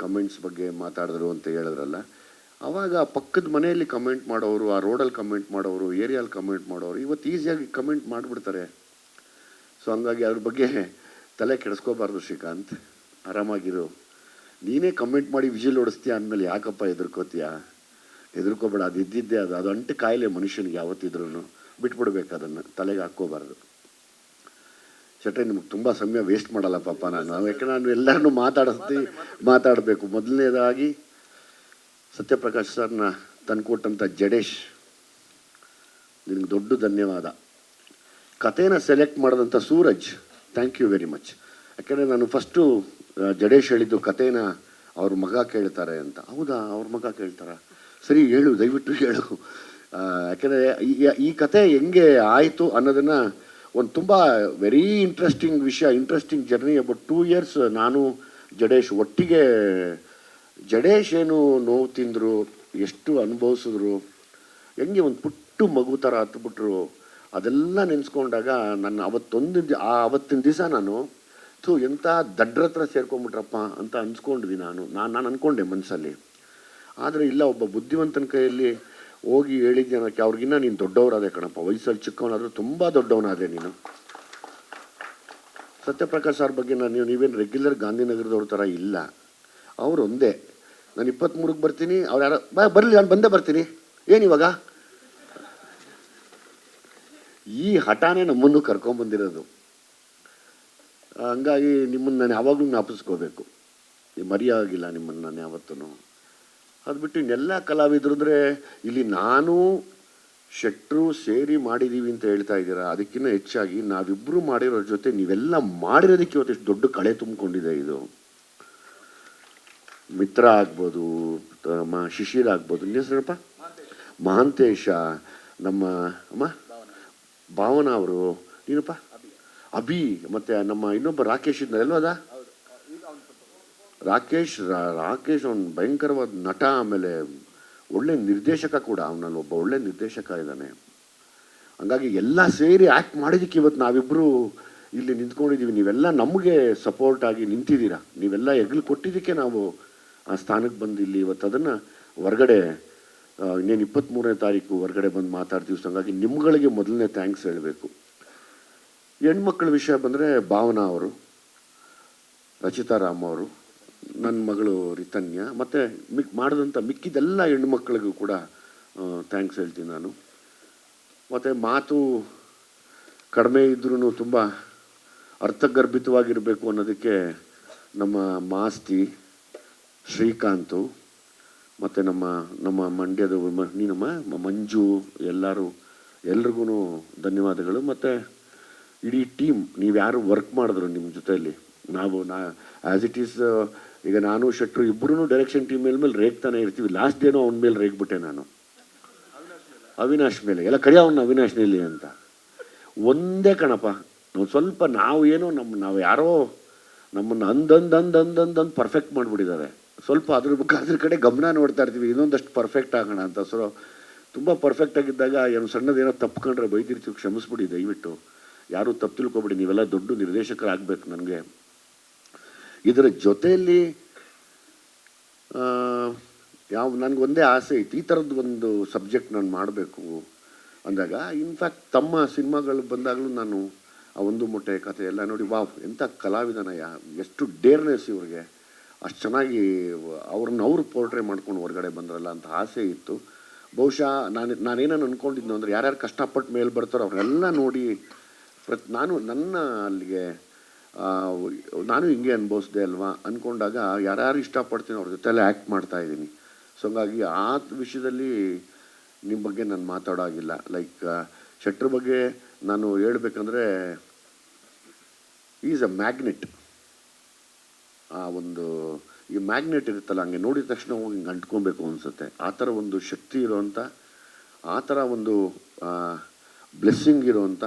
ಕಮೆಂಟ್ಸ್ ಬಗ್ಗೆ ಮಾತಾಡಿದ್ರು ಅಂತ ಹೇಳಿದ್ರಲ್ಲ, ಆವಾಗ ಪಕ್ಕದ ಮನೆಯಲ್ಲಿ ಕಮೆಂಟ್ ಮಾಡೋರು, ಆ ರೋಡಲ್ಲಿ ಕಮೆಂಟ್ ಮಾಡೋರು, ಏರಿಯಲ್ಲಿ ಕಮೆಂಟ್ ಮಾಡೋರು ಇವತ್ತು ಈಸಿಯಾಗಿ ಕಮೆಂಟ್ ಮಾಡಿಬಿಡ್ತಾರೆ. ಸೊ ಹಂಗಾಗಿ ಅದ್ರ ಬಗ್ಗೆ ತಲೆ ಕೆಡಿಸ್ಕೋಬಾರ್ದು ಶ್ರೀಕಾಂತ್, ಆರಾಮಾಗಿರು. ನೀನೇ ಕಮೆಂಟ್ ಮಾಡಿ ವಿಜಿಲ್ ಹೊಡಿಸ್ತೀಯ ಅಂದಮೇಲೆ ಯಾಕಪ್ಪ ಹೆದರ್ಕೋತೀಯ? ಹೆದರ್ಕೋಬೇಡ, ಅದು ಇದ್ದಿದ್ದೇ ಅದು ಅಂಟು ಕಾಯಿಲೆ ಮನುಷ್ಯನಿಗೆ ಯಾವತ್ತಿದ್ರೂ. ಬಿಟ್ಬಿಡ್ಬೇಕು, ಅದನ್ನು ತಲೆಗೆ ಹಾಕ್ಕೋಬಾರ್ದು. ಶೆಟ್ರೆ ನಿಮ್ಗೆ ತುಂಬ ಸಮಯ ವೇಸ್ಟ್ ಮಾಡಲ್ಲ ಪಾಪ ನಾನು, ಯಾಕಂದ್ರೆ ನಾನು ಎಲ್ಲರನ್ನೂ ಮಾತಾಡಬೇಕು. ಮೊದಲನೇದಾಗಿ ಸತ್ಯಪ್ರಕಾಶ್ ಸರ್ನ ತಂದುಕೊಟ್ಟಂಥ ಜಡೇಶ್, ನಿನಗೆ ದೊಡ್ಡ ಧನ್ಯವಾದ. ಕಥೆನ ಸೆಲೆಕ್ಟ್ ಮಾಡಿದಂಥ Suraj, thank you very much. ಯಾಕೆಂದರೆ ನಾನು ಫಸ್ಟು ಜಡೇಶ್ ಹೇಳಿದ್ದು ಕಥೆನ ಅವ್ರ ಮಗ ಕೇಳ್ತಾರೆ ಅಂತ. ಹೌದಾ, ಅವ್ರ ಮಗ ಕೇಳ್ತಾರ? ಸರಿ ಹೇಳು, ದಯವಿಟ್ಟು ಹೇಳು. ಯಾಕೆಂದರೆ ಈ ಕತೆ ಹೆಂಗೆ ಆಯಿತು ಅನ್ನೋದನ್ನು ಒಂದು ತುಂಬ ವೆರಿ ಇಂಟ್ರೆಸ್ಟಿಂಗ್ ವಿಷಯ, ಇಂಟ್ರೆಸ್ಟಿಂಗ್ ಜರ್ನಿ. ಅಬೌಟ್ 2 years ನಾನು ಜಡೇಶ್ ಒಟ್ಟಿಗೆ. ಜಡೇಶ್ ಏನು ನೋವು ತಿಂದರು, ಎಷ್ಟು ಅನುಭವಿಸಿದ್ರು, ಹೆಂಗೆ ಒಂದು ಪುಟ್ಟು ಮಗು ಥರ ಹತ್ಬಿಟ್ರು, ಅದೆಲ್ಲ ನೆನೆಸ್ಕೊಂಡಾಗ ನನ್ನ ಅವತ್ತಿನ ದಿವಸ ನಾನು ಎಂಥ ದಡ್ರ ಹತ್ರ ಸೇರ್ಕೊಂಬಿಟ್ರಪ್ಪ ಅಂತ ಅನ್ಸ್ಕೊಂಡ್ವಿ. ನಾನು ಅಂದ್ಕೊಂಡೆ ಮನಸ್ಸಲ್ಲಿ. ಆದರೆ ಇಲ್ಲ, ಒಬ್ಬ ಬುದ್ಧಿವಂತನ ಕೈಯಲ್ಲಿ ಹೋಗಿ ಹೇಳಿದ ಜನಕ್ಕೆ ಅವ್ರಿಗಿನ್ನ ನೀನು ದೊಡ್ಡವರಾದೆ ಕಣಪ್ಪ, ವಯಸ್ಸಲ್ಲಿ ಚಿಕ್ಕವನಾದರೂ ತುಂಬ ದೊಡ್ಡವನಾದೆ ನೀನು. ಸತ್ಯಪ್ರಕಾಶ್ ಅವ್ರ ಬಗ್ಗೆ ನೀವೇನು ರೆಗ್ಯುಲರ್ ಗಾಂಧಿನಗರದವ್ರ ಥರ ಇಲ್ಲ. ಅವ್ರು ಒಂದೇ, ನಾನು 23ಕ್ಕೆ ಬರ್ತೀನಿ, ಅವ್ರು ಯಾರೋ ಬರಲಿ, ನಾನು ಬಂದೇ ಬರ್ತೀನಿ, ಏನಿವಾಗ? ಈ ಹಠಾನೇ ನಮ್ಮನ್ನು ಕರ್ಕೊಂಬಂದಿರೋದು. ಹಂಗಾಗಿ ನಿಮ್ಮನ್ನು ನಾನು ಯಾವಾಗಲೂ ಜ್ಞಾಪಿಸ್ಕೋಬೇಕು, ಮರೆಯಾಗಿಲ್ಲ ನಿಮ್ಮನ್ನು ನಾನು ಯಾವತ್ತೂ. ಅದು ಬಿಟ್ಟು ಇನ್ನೆಲ್ಲ ಕಲಾವಿದ್ರಂದರೆ ಇಲ್ಲಿ ನಾನು ಶೆಟ್ರು ಸೇರಿ ಮಾಡಿದ್ದೀವಿ ಅಂತ ಹೇಳ್ತಾ ಇದ್ದೀರಾ. ಅದಕ್ಕಿಂತ ಹೆಚ್ಚಾಗಿ ನಾವಿಬ್ಬರು ಮಾಡಿರೋ ಜೊತೆ ನೀವೆಲ್ಲ ಮಾಡಿರೋದಕ್ಕೆ ಇವತ್ತು ಎಷ್ಟು ದೊಡ್ಡ ಕಳೆ ತುಂಬಿಕೊಂಡಿದೆ ಇದು. ಮಿತ್ರ ಆಗ್ಬೋದು, ಶಿಶಿರ್ ಆಗ್ಬೋದು, ನಿಮ್ಮ ಹೆಸರಪ್ಪ ಮಹಾಂತೇಶ, ನಮ್ಮ ಅಮ್ಮ ಭಾವನಾ ಅವರು, ನೀನಪ್ಪ ಅಭಿ, ಮತ್ತು ನಮ್ಮ ಇನ್ನೊಬ್ಬ ರಾಕೇಶ್ ಇದ್ನಲ್ವ, ಅದ ರಾಕೇಶ್ ಅವನು ಭಯಂಕರವಾದ ನಟ, ಆಮೇಲೆ ಒಳ್ಳೆ ನಿರ್ದೇಶಕ ಕೂಡ. ಅವನಲ್ಲಿ ಒಬ್ಬ ಒಳ್ಳೆ ನಿರ್ದೇಶಕ ಇದ್ದಾನೆ. ಹಂಗಾಗಿ ಎಲ್ಲ ಸೇರಿ ಆ್ಯಕ್ಟ್ ಮಾಡಿದ್ದಕ್ಕೆ ಇವತ್ತು ನಾವಿಬ್ಬರು ಇಲ್ಲಿ ನಿಂತ್ಕೊಂಡಿದ್ದೀವಿ. ನೀವೆಲ್ಲ ನಮಗೆ ಸಪೋರ್ಟ್ ಆಗಿ ನಿಂತಿದ್ದೀರಾ, ನೀವೆಲ್ಲ ಹೆಗ್ಲು ಕೊಟ್ಟಿದ್ದಕ್ಕೆ ನಾವು ಆ ಸ್ಥಾನಕ್ಕೆ ಬಂದು ಇಲ್ಲಿ ಇವತ್ತು ಅದನ್ನು ಹೊರಗಡೆ ಇನ್ನೇನು 23ನೇ ತಾರೀಕು ಹೊರಗಡೆ ಬಂದು ಮಾತಾಡ್ತೀವಿ. ಸೊ ಹಂಗಾಗಿ ನಿಮ್ಗಳಿಗೆ ಮೊದಲನೇ ಥ್ಯಾಂಕ್ಸ್ ಹೇಳಬೇಕು. ಹೆಣ್ಮಕ್ಳ ವಿಷಯ ಬಂದರೆ ಭಾವನಾ ಅವರು, ರಚಿತಾ ರಾಮ್ ಅವರು, ನನ್ನ ಮಗಳು ರಿತನ್ಯ, ಮತ್ತು ಮಾಡಿದಂಥ ಮಿಕ್ಕಿದೆಲ್ಲ ಹೆಣ್ಮಕ್ಳಿಗೂ ಕೂಡ ಥ್ಯಾಂಕ್ಸ್ ಹೇಳ್ತೀನಿ ನಾನು. ಮತ್ತು ಮಾತು ಕಡಿಮೆ ಇದ್ರೂ ತುಂಬ ಅರ್ಥಗರ್ಭಿತವಾಗಿರಬೇಕು ಅನ್ನೋದಕ್ಕೆ ನಮ್ಮ ಮಾಸ್ತಿ, ಶ್ರೀಕಾಂತು, ಮತ್ತು ನಮ್ಮ ಮಂಡ್ಯದ ನೀನಮ್ಮ ಮಂಜು, ಎಲ್ರಿಗೂ ಧನ್ಯವಾದಗಳು. ಮತ್ತು ಇಡೀ ಟೀಮ್, ನೀವು ಯಾರು ವರ್ಕ್ ಮಾಡಿದ್ರು ನಿಮ್ಮ ಜೊತೆಯಲ್ಲಿ, ಆ್ಯಸ್ ಇಟ್ ಈಸ್ ಈಗ ನಾನು ಶೆಟ್ರು ಇಬ್ಬರೂ ಡೈರೆಕ್ಷನ್ ಟೀಮ್ ಮೇಲೆ ರೇಗ್ತಾನೆ ಇರ್ತೀವಿ. ಲಾಸ್ಟ್ ಡೇನೋ ಅವನ ಮೇಲೆ ರೇಗ್ಬಿಟ್ಟೆ ನಾನು, ಅವಿನಾಶ್ ಮೇಲೆ. ಎಲ್ಲ ಕಡಿಯ ಅವನ್ನ ಅವಿನಾಶ್ನಲ್ಲಿ ಅಂತ. ಒಂದೇ ಕಣಪ್ಪ, ನಾವು ಸ್ವಲ್ಪ ನಾವು ಯಾರೋ ನಮ್ಮನ್ನು ಅಂದಂದು ಪರ್ಫೆಕ್ಟ್ ಮಾಡಿಬಿಟ್ಟಿದ್ದಾರೆ. ಸ್ವಲ್ಪ ಅದ್ರ ಕಡೆ ಗಮನ ನೋಡ್ತಾ ಇರ್ತೀವಿ, ಇನ್ನೊಂದಷ್ಟು ಪರ್ಫೆಕ್ಟ್ ಆಗೋಣ ಅಂತ. ಸೊ ತುಂಬ ಪರ್ಫೆಕ್ಟ್ ಆಗಿದ್ದಾಗ ಏನು ಸಣ್ಣದೇನೋ ತಪ್ಕೊಂಡ್ರೆ ಬೈದಿರ್ತೀವಿ, ಕ್ಷಮಿಸ್ಬಿಡಿ ದಯವಿಟ್ಟು, ಯಾರೂ ತಪ್ಪು ತಿಳ್ಕೊಬೇಡಿ. ನೀವೆಲ್ಲ ದೊಡ್ಡ ನಿರ್ದೇಶಕರಾಗಬೇಕು. ನನಗೆ ಇದರ ಜೊತೆಯಲ್ಲಿ ನನಗೊಂದೇ ಆಸೆ ಇತ್ತು, ಈ ಥರದ್ದು ಒಂದು ಸಬ್ಜೆಕ್ಟ್ ನಾನು ಮಾಡಬೇಕು ಅಂದಾಗ. ಇನ್ಫ್ಯಾಕ್ಟ್ ತಮ್ಮ ಸಿನಿಮಾಗಳು ಬಂದಾಗಲೂ ನಾನು ಆ ಒಂದು ಮೊಟ್ಟೆ ಕಥೆ ಎಲ್ಲ ನೋಡಿ, ವಾವ್ ಎಂಥ ಕಲಾವಿದನಯ್ಯ, ಎಷ್ಟು ಡೇರ್ನೆಸ್ ಇವ್ರಿಗೆ, ಅಷ್ಟು ಚೆನ್ನಾಗಿ ಅವ್ರು ಪೋರ್ಟ್ರೇ ಮಾಡ್ಕೊಂಡು ಹೊರಗಡೆ ಬಂದ್ರಲ್ಲ ಅಂತ ಆಸೆ ಇತ್ತು. ಬಹುಶಃ ನಾನೇನೋ ಅಂದ್ಕೊಂಡಿದ್ದು ಅಂದರೆ, ಯಾರ್ಯಾರು ಕಷ್ಟಪಟ್ಟು ಮೇಲೆ ಬರ್ತಾರೋ ಅವ್ರನ್ನೆಲ್ಲ ನೋಡಿ ನನ್ನ ಅಲ್ಲಿಗೆ ನಾನು ಹಿಂಗೆ ಅನುಭವಿಸ್ದೆ ಅಲ್ವಾ ಅಂದ್ಕೊಂಡಾಗ ಯಾರ್ಯಾರು ಇಷ್ಟಪಡ್ತೀನಿ ಅವ್ರ ಜೊತೆಲೆ ಆ್ಯಕ್ಟ್ ಮಾಡ್ತಾಯಿದ್ದೀನಿ. ಸೊ ಹಂಗಾಗಿ ಆ ವಿಷಯದಲ್ಲಿ ನಿಮ್ಮ ಬಗ್ಗೆ ನಾನು ಮಾತಾಡೋಗಿಲ್ಲ. ಲೈಕ್ ಶೆಟ್ರ್ ಬಗ್ಗೆ ನಾನು ಹೇಳ್ಬೇಕಂದ್ರೆ, ಈಸ್ ಅ ಮ್ಯಾಗ್ನೆಟ್. ಈ ಮ್ಯಾಗ್ನೆಟ್ ಇರುತ್ತಲ್ಲ, ಹಂಗೆ ನೋಡಿದ ತಕ್ಷಣ ಹೋಗಿ ಹಿಂಗೆ ಅಂಟ್ಕೊಬೇಕು ಅನಿಸುತ್ತೆ. ಆ ಥರ ಒಂದು ಶಕ್ತಿ ಇರೋವಂಥ, ಆ ಥರ ಒಂದು ಬ್ಲೆಸ್ಸಿಂಗ್ ಇರೋವಂಥ,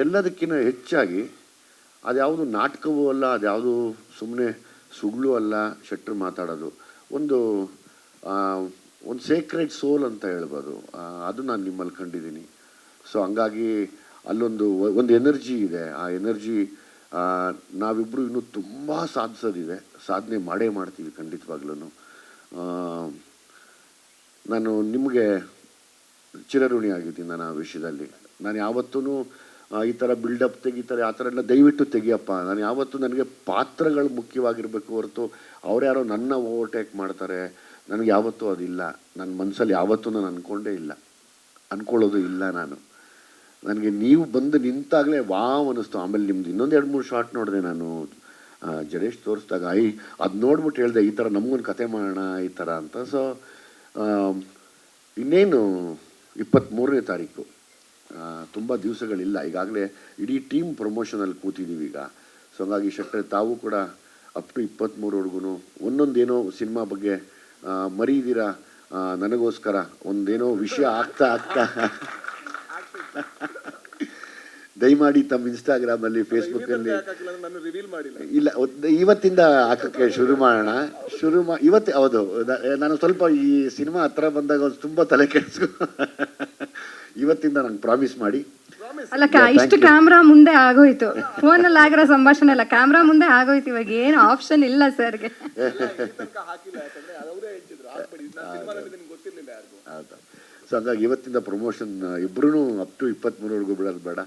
ಎಲ್ಲದಕ್ಕಿಂತ ಹೆಚ್ಚಾಗಿ ಅದ್ಯಾವುದು ನಾಟಕವೂ ಅಲ್ಲ, ಅದ್ಯಾವುದು ಸುಮ್ಮನೆ ಸುಳ್ಳು ಅಲ್ಲ. ಶೆಟ್ರು ಮಾತಾಡೋದು ಒಂದು ಸೇಕ್ರೆಡ್ ಸೋಲ್ ಅಂತ ಹೇಳ್ಬೋದು. ಅದು ನಾನು ನಿಮ್ಮಲ್ಲಿ ಕಂಡಿದ್ದೀನಿ. ಸೊ ಹಂಗಾಗಿ ಅಲ್ಲೊಂದು ಎನರ್ಜಿ ಇದೆ. ಆ ಎನರ್ಜಿ ನಾವಿಬ್ಬರು ಇನ್ನೂ ತುಂಬ ಸಾಧಿಸೋದಿದೆ, ಸಾಧನೆ ಮಾಡೇ ಮಾಡ್ತೀವಿ ಖಂಡಿತವಾಗ್ಲೂ. ನಾನು ನಿಮಗೆ ಚಿರಋಣಿ ಆಗಿದ್ದೀನಿ ನಾನು ಆ ವಿಷಯದಲ್ಲಿ. ನಾನು ಯಾವತ್ತೂ ಈ ಥರ ಬಿಲ್ಡಪ್ ತೆಗಿತಾರೆ ಆ ಥರ ಎಲ್ಲ ದಯವಿಟ್ಟು ತೆಗಿಯಪ್ಪ. ನಾನು ಯಾವತ್ತೂ ನನಗೆ ಪಾತ್ರಗಳು ಮುಖ್ಯವಾಗಿರಬೇಕು ಹೊರತು ಅವ್ರು ಯಾರೋ ನನ್ನ ಓವರ್ಟೇಕ್ ಮಾಡ್ತಾರೆ ನನಗೆ ಯಾವತ್ತೂ ಅದಿಲ್ಲ. ನನ್ನ ಮನಸ್ಸಲ್ಲಿ ಯಾವತ್ತೂ ನಾನು ಅಂದ್ಕೊಳ್ಳೋದು ಇಲ್ಲ. ನನಗೆ ನೀವು ಬಂದು ನಿಂತಾಗಲೇ ವಾವ್ ಅನ್ನಿಸ್ತು. ಆಮೇಲೆ ನಿಮ್ದು ಇನ್ನೊಂದು 2-3 ಶಾರ್ಟ್ ನೋಡಿದೆ ನಾನು ಜಡೇಶ್ ತೋರಿಸಿದಾಗ. ಅದು ನೋಡ್ಬಿಟ್ಟು ಹೇಳಿದೆ ಈ ಥರ ನಮಗೊಂದು ಕತೆ ಮಾಡೋಣ ಈ ಥರ ಅಂತ. ಸೊ ಇನ್ನೇನು 23ನೇ ತಾರೀಕು, ತುಂಬ ದಿವಸಗಳಿಲ್ಲ. ಈಗಾಗಲೇ ಇಡೀ ಟೀಮ್ ಪ್ರಮೋಷನಲ್ಲಿ ಕೂತಿದ್ದೀವಿ ಈಗ. ಸೊ ಹಂಗಾಗಿ ಶೆಟ್ಟರೆ ತಾವು ಕೂಡ ಅಪ್ ಟು 23ವರೆಗೂ ಒಂದೊಂದೇನೋ ಸಿನಿಮಾ ಬಗ್ಗೆ ಮರೀದಿರ ನನಗೋಸ್ಕರ ಒಂದೇನೋ ವಿಷಯ ಆಗ್ತಾ ದಯಮಾಡಿ ತಮ್ಮ ಇನ್ಸ್ಟಾಗ್ರಾಮಲ್ಲಿ ಫೇಸ್ಬುಕ್ಕಲ್ಲಿ ಇಲ್ಲ ಇವತ್ತಿಂದ ಹಾಕೋಕ್ಕೆ ಶುರು ಮಾಡೋಣ. ಇವತ್ತು ಹೌದು, ನಾನು ಸ್ವಲ್ಪ ಈ ಸಿನಿಮಾ ಹತ್ರ ಬಂದಾಗ ತುಂಬ ತಲೆ ಕೆಡಿಸ್ಕೊ ಇವತ್ತಿಂದ ನಂಗೆ ಪ್ರಾಮಿಸ್ ಮಾಡಿ. ಅಲ್ಲ ಇಷ್ಟು ಕ್ಯಾಮ್ರಾ ಮುಂದೆ ಆಗೋಯ್ತು, ಫೋನಲ್ಲಿ ಆಗಿರೋ ಸಂಭಾಷಣೆ ಎಲ್ಲ ಕ್ಯಾಮ್ರಾ ಮುಂದೆ ಆಗೋಯ್ತು. ಇವಾಗ ಏನು ಆಪ್ಷನ್ ಇಲ್ಲ ಸರ್ಗೆ. ಸೊ ಹಂಗಾಗಿ ಇವತ್ತಿಂದ ಪ್ರಮೋಷನ್ ಇಬ್ಬರೂ ಅಪ್ ಟು 23ವರೆಗೂ ಬಿಡೋದು ಬೇಡ.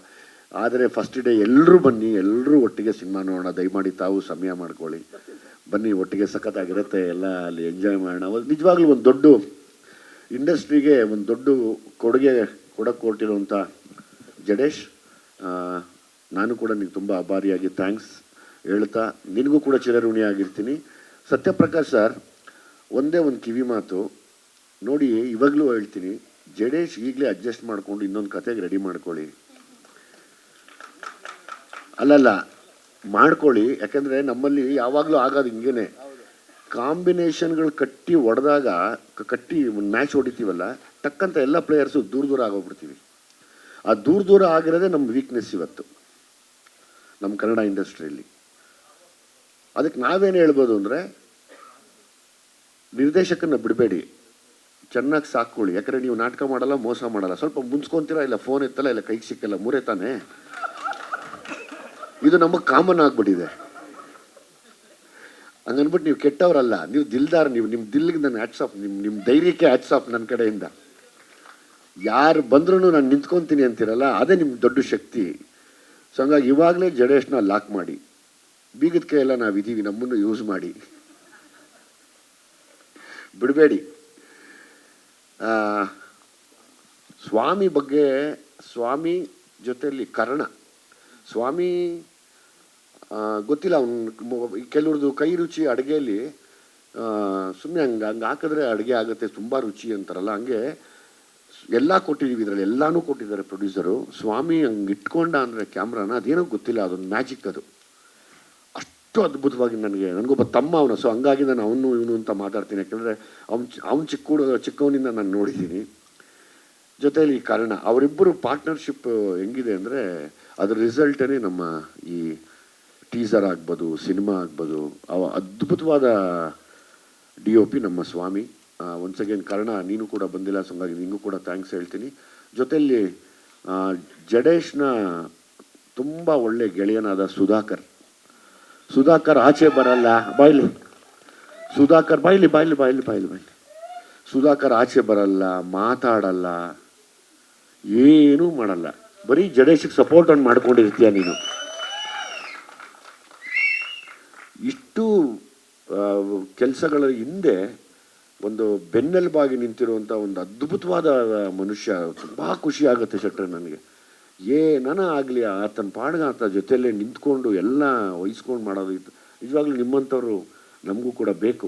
ಆದರೆ ಫಸ್ಟ್ ಡೇ ಎಲ್ಲರೂ ಬನ್ನಿ, ಎಲ್ಲರೂ ಒಟ್ಟಿಗೆ ಸಿನಿಮಾ ನೋಡೋಣ. ದಯಮಾಡಿ ತಾವು ಸಮಯ ಮಾಡ್ಕೊಳ್ಳಿ, ಬನ್ನಿ, ಒಟ್ಟಿಗೆ ಸಖತ್ತಾಗಿರುತ್ತೆ, ಎಲ್ಲ ಅಲ್ಲಿ ಎಂಜಾಯ್ ಮಾಡೋಣ. ನಿಜವಾಗ್ಲೂ ಒಂದು ದೊಡ್ಡ ಇಂಡಸ್ಟ್ರಿಗೆ ಒಂದು ದೊಡ್ಡ ಕೊಡುಗೆ ಕೊಡಕ್ಕೆ ಕೊಟ್ಟಿರುವಂಥ ಜಡೇಶ್, ನಾನು ಕೂಡ ನಿನಗೆ ತುಂಬ ಆಭಾರಿಯಾಗಿ ಥ್ಯಾಂಕ್ಸ್ ಹೇಳ್ತಾ ನಿನಗೂ ಕೂಡ ಚಿರಋಣಿ ಆಗಿರ್ತೀನಿ. ಸತ್ಯಪ್ರಕಾಶ್ ಸರ್, ಒಂದೇ ಒಂದು ಕಿವಿ ಮಾತು ನೋಡಿ, ಇವಾಗಲೂ ಹೇಳ್ತೀನಿ, ಜಡೇಶ್ ಈಗಲೇ ಅಡ್ಜಸ್ಟ್ ಮಾಡಿಕೊಂಡು ಇನ್ನೊಂದು ಕತೆಗೆ ರೆಡಿ ಮಾಡ್ಕೊಳ್ಳಿ. ಅಲ್ಲಲ್ಲ ಮಾಡ್ಕೊಳ್ಳಿ, ಯಾಕೆಂದರೆ ನಮ್ಮಲ್ಲಿ ಯಾವಾಗಲೂ ಆಗೋದು ಹಿಂಗೇನೆ, ಕಾಂಬಿನೇಷನ್ಗಳು ಕಟ್ಟಿ ಹೊಡೆದಾಗ ಕಟ್ಟಿ ಒಂದು ಮ್ಯಾಚ್ ಹೊಡಿತೀವಲ್ಲ, ಟಕ್ಕಂತ ಎಲ್ಲ ಪ್ಲೇಯರ್ಸು ದೂರ ಆಗೋಗ್ಬಿಡ್ತೀವಿ. ಆ ದೂರ ಆಗಿರೋದೇ ನಮ್ಮ ವೀಕ್ನೆಸ್ ಇವತ್ತು ನಮ್ಮ ಕನ್ನಡ ಇಂಡಸ್ಟ್ರಿಯಲ್ಲಿ. ಅದಕ್ಕೆ ನಾವೇನು ಹೇಳ್ಬೋದು ಅಂದರೆ, ನಿರ್ದೇಶಕನ ಬಿಡಬೇಡಿ, ಚೆನ್ನಾಗಿ ಸಾಕ್ಕೊಳ್ಳಿ. ಯಾಕಂದರೆ ನೀವು ನಾಟಕ ಮಾಡಲ್ಲ, ಮೋಸ ಮಾಡಲ್ಲ, ಸ್ವಲ್ಪ ಮುನ್ಸ್ಕೊತೀರಾ, ಇಲ್ಲ ಫೋನ್ ಎತ್ತಲ್ಲ, ಇಲ್ಲ ಕೈಗೆ ಸಿಕ್ಕಲ್ಲ, ಮೂರೇ ತಾನೇ. ಇದು ನಮಗೆ ಕಾಮನ್ ಆಗಿಬಿಟ್ಟಿದೆ. ಹಂಗನ್ಬಿಟ್ಟು ನೀವು ಕೆಟ್ಟವರಲ್ಲ, ನೀವು ದಿಲ್ದಾರ್. ನೀವು ನಿಮ್ಮ ದಿಲ್ಲಿಗೆ ನನ್ನ ಹ್ಯಾಟ್ಸ್ ಆಫ್, ನಿಮ್ಮ ಧೈರ್ಯಕ್ಕೆ ಹ್ಯಾಟ್ಸ್ ಆಫ್ ನನ್ನ ಕಡೆಯಿಂದ. ಯಾರು ಬಂದ್ರೂ ನಾನು ನಿಂತ್ಕೊತೀನಿ ಅಂತೀರಲ್ಲ, ಅದೇ ನಿಮ್ಮ ದೊಡ್ಡ ಶಕ್ತಿ. ಸೊ ಹಂಗಾಗಿ ಇವಾಗಲೇ ಜಡೇಶ್ನ ಲಾಕ್ ಮಾಡಿ, ಬೀಗದ ಕೈ ಎಲ್ಲ ನಾವಿದ್ದೀವಿ, ನಮ್ಮನ್ನು ಯೂಸ್ ಮಾಡಿ, ಬಿಡಬೇಡಿ. ಸ್ವಾಮಿ ಬಗ್ಗೆ, ಸ್ವಾಮಿ ಜೊತೆಯಲ್ಲಿ ಕರ್ಣ, ಸ್ವಾಮಿ ಗೊತ್ತಿಲ್ಲ, ಅವ್ನು ಕೆಲವ್ರದ್ದು ಕೈ ರುಚಿ ಅಡುಗೆಯಲ್ಲಿ ಸುಮ್ಮನೆ ಹಂಗೆ ಹಾಕಿದ್ರೆ ಅಡುಗೆ ಆಗುತ್ತೆ, ತುಂಬ ರುಚಿ ಅಂತಾರಲ್ಲ, ಹಂಗೆ ಎಲ್ಲ ಕೊಟ್ಟಿದ್ದೀವಿ ಇದರಲ್ಲಿ, ಎಲ್ಲನೂ ಕೊಟ್ಟಿದ್ದಾರೆ ಪ್ರೊಡ್ಯೂಸರು. ಸ್ವಾಮಿ ಹಂಗೆ ಇಟ್ಕೊಂಡ ಅಂದರೆ ಕ್ಯಾಮ್ರಾನ, ಅದೇನೋ ಗೊತ್ತಿಲ್ಲ, ಅದೊಂದು ಮ್ಯಾಜಿಕ್ ಅದು. ಅಷ್ಟು ಅದ್ಭುತವಾಗಿ ನನಗೊಬ್ಬ ತಮ್ಮ ಅವನು. ಸೊ ಹಂಗಾಗಿ ನಾನು ಅವನು ಇವನು ಅಂತ ಮಾತಾಡ್ತೀನಿ, ಯಾಕೆಂದರೆ ಅವ್ನು ಚಿಕ್ಕವನಿಂದ ನಾನು ನೋಡಿದ್ದೀನಿ. ಜೊತೆಯಲ್ಲಿ ಕಾರಣ ಅವರಿಬ್ಬರು ಪಾರ್ಟ್ನರ್ಶಿಪ್ ಹೆಂಗಿದೆ ಅಂದರೆ, ಅದ್ರ ರಿಸಲ್ಟೇ ನಮ್ಮ ಈ ಟೀಸರ್ ಆಗ್ಬೋದು, ಸಿನಿಮಾ ಆಗ್ಬೋದು, ಅದ್ಭುತವಾದ DOP ನಮ್ಮ ಸ್ವಾಮಿ. ಒನ್ಸ್ ಅಗೇನ್ ಕಾರಣ, ನೀನು ಕೂಡ ಬಂದಿಲ್ಲ, ಸೊ ಹಂಗಾಗಿ ನಿನಗೂ ಕೂಡ ಥ್ಯಾಂಕ್ಸ್ ಹೇಳ್ತೀನಿ. ಜೊತೆಯಲ್ಲಿ ಜಡೇಶ್ನ ತುಂಬ ಒಳ್ಳೆ ಗೆಳೆಯನಾದ ಸುಧಾಕರ್ ಆಚೆ ಬರಲ್ಲ, ಬಾಯ್ಲಿ ಸುಧಾಕರ್, ಬಾಯ್ಲಿ ಸುಧಾಕರ್ ಆಚೆ ಬರಲ್ಲ, ಮಾತಾಡಲ್ಲ, ಏನೂ ಮಾಡಲ್ಲ, ಬರೀ ಜಡೇಶಿಗೆ ಸಪೋರ್ಟ್ ಅನ್ನು ಮಾಡ್ಕೊಂಡಿರ್ತೀಯ ನೀನು. ಇಷ್ಟು ಕೆಲಸಗಳ ಹಿಂದೆ ಒಂದು ಬೆನ್ನೆಲುಬಾಗಿ ನಿಂತಿರುವಂಥ ಒಂದು ಅದ್ಭುತವಾದ ಮನುಷ್ಯ. ತುಂಬ ಖುಷಿ ಆಗುತ್ತೆ ಶೆಟ್ರೆ ನನಗೆ. ಏನನ ಆಗಲಿ ಆತನ ಪಾಡ್ಗ ಆತ ಜೊತೆಯಲ್ಲೇ ನಿಂತ್ಕೊಂಡು ಎಲ್ಲ ವಹಿಸ್ಕೊಂಡು ಮಾಡೋದು ಇತ್ತು. ನಿಜವಾಗ್ಲೂ ನಿಮ್ಮಂಥವ್ರು ನಮಗೂ ಕೂಡ ಬೇಕು.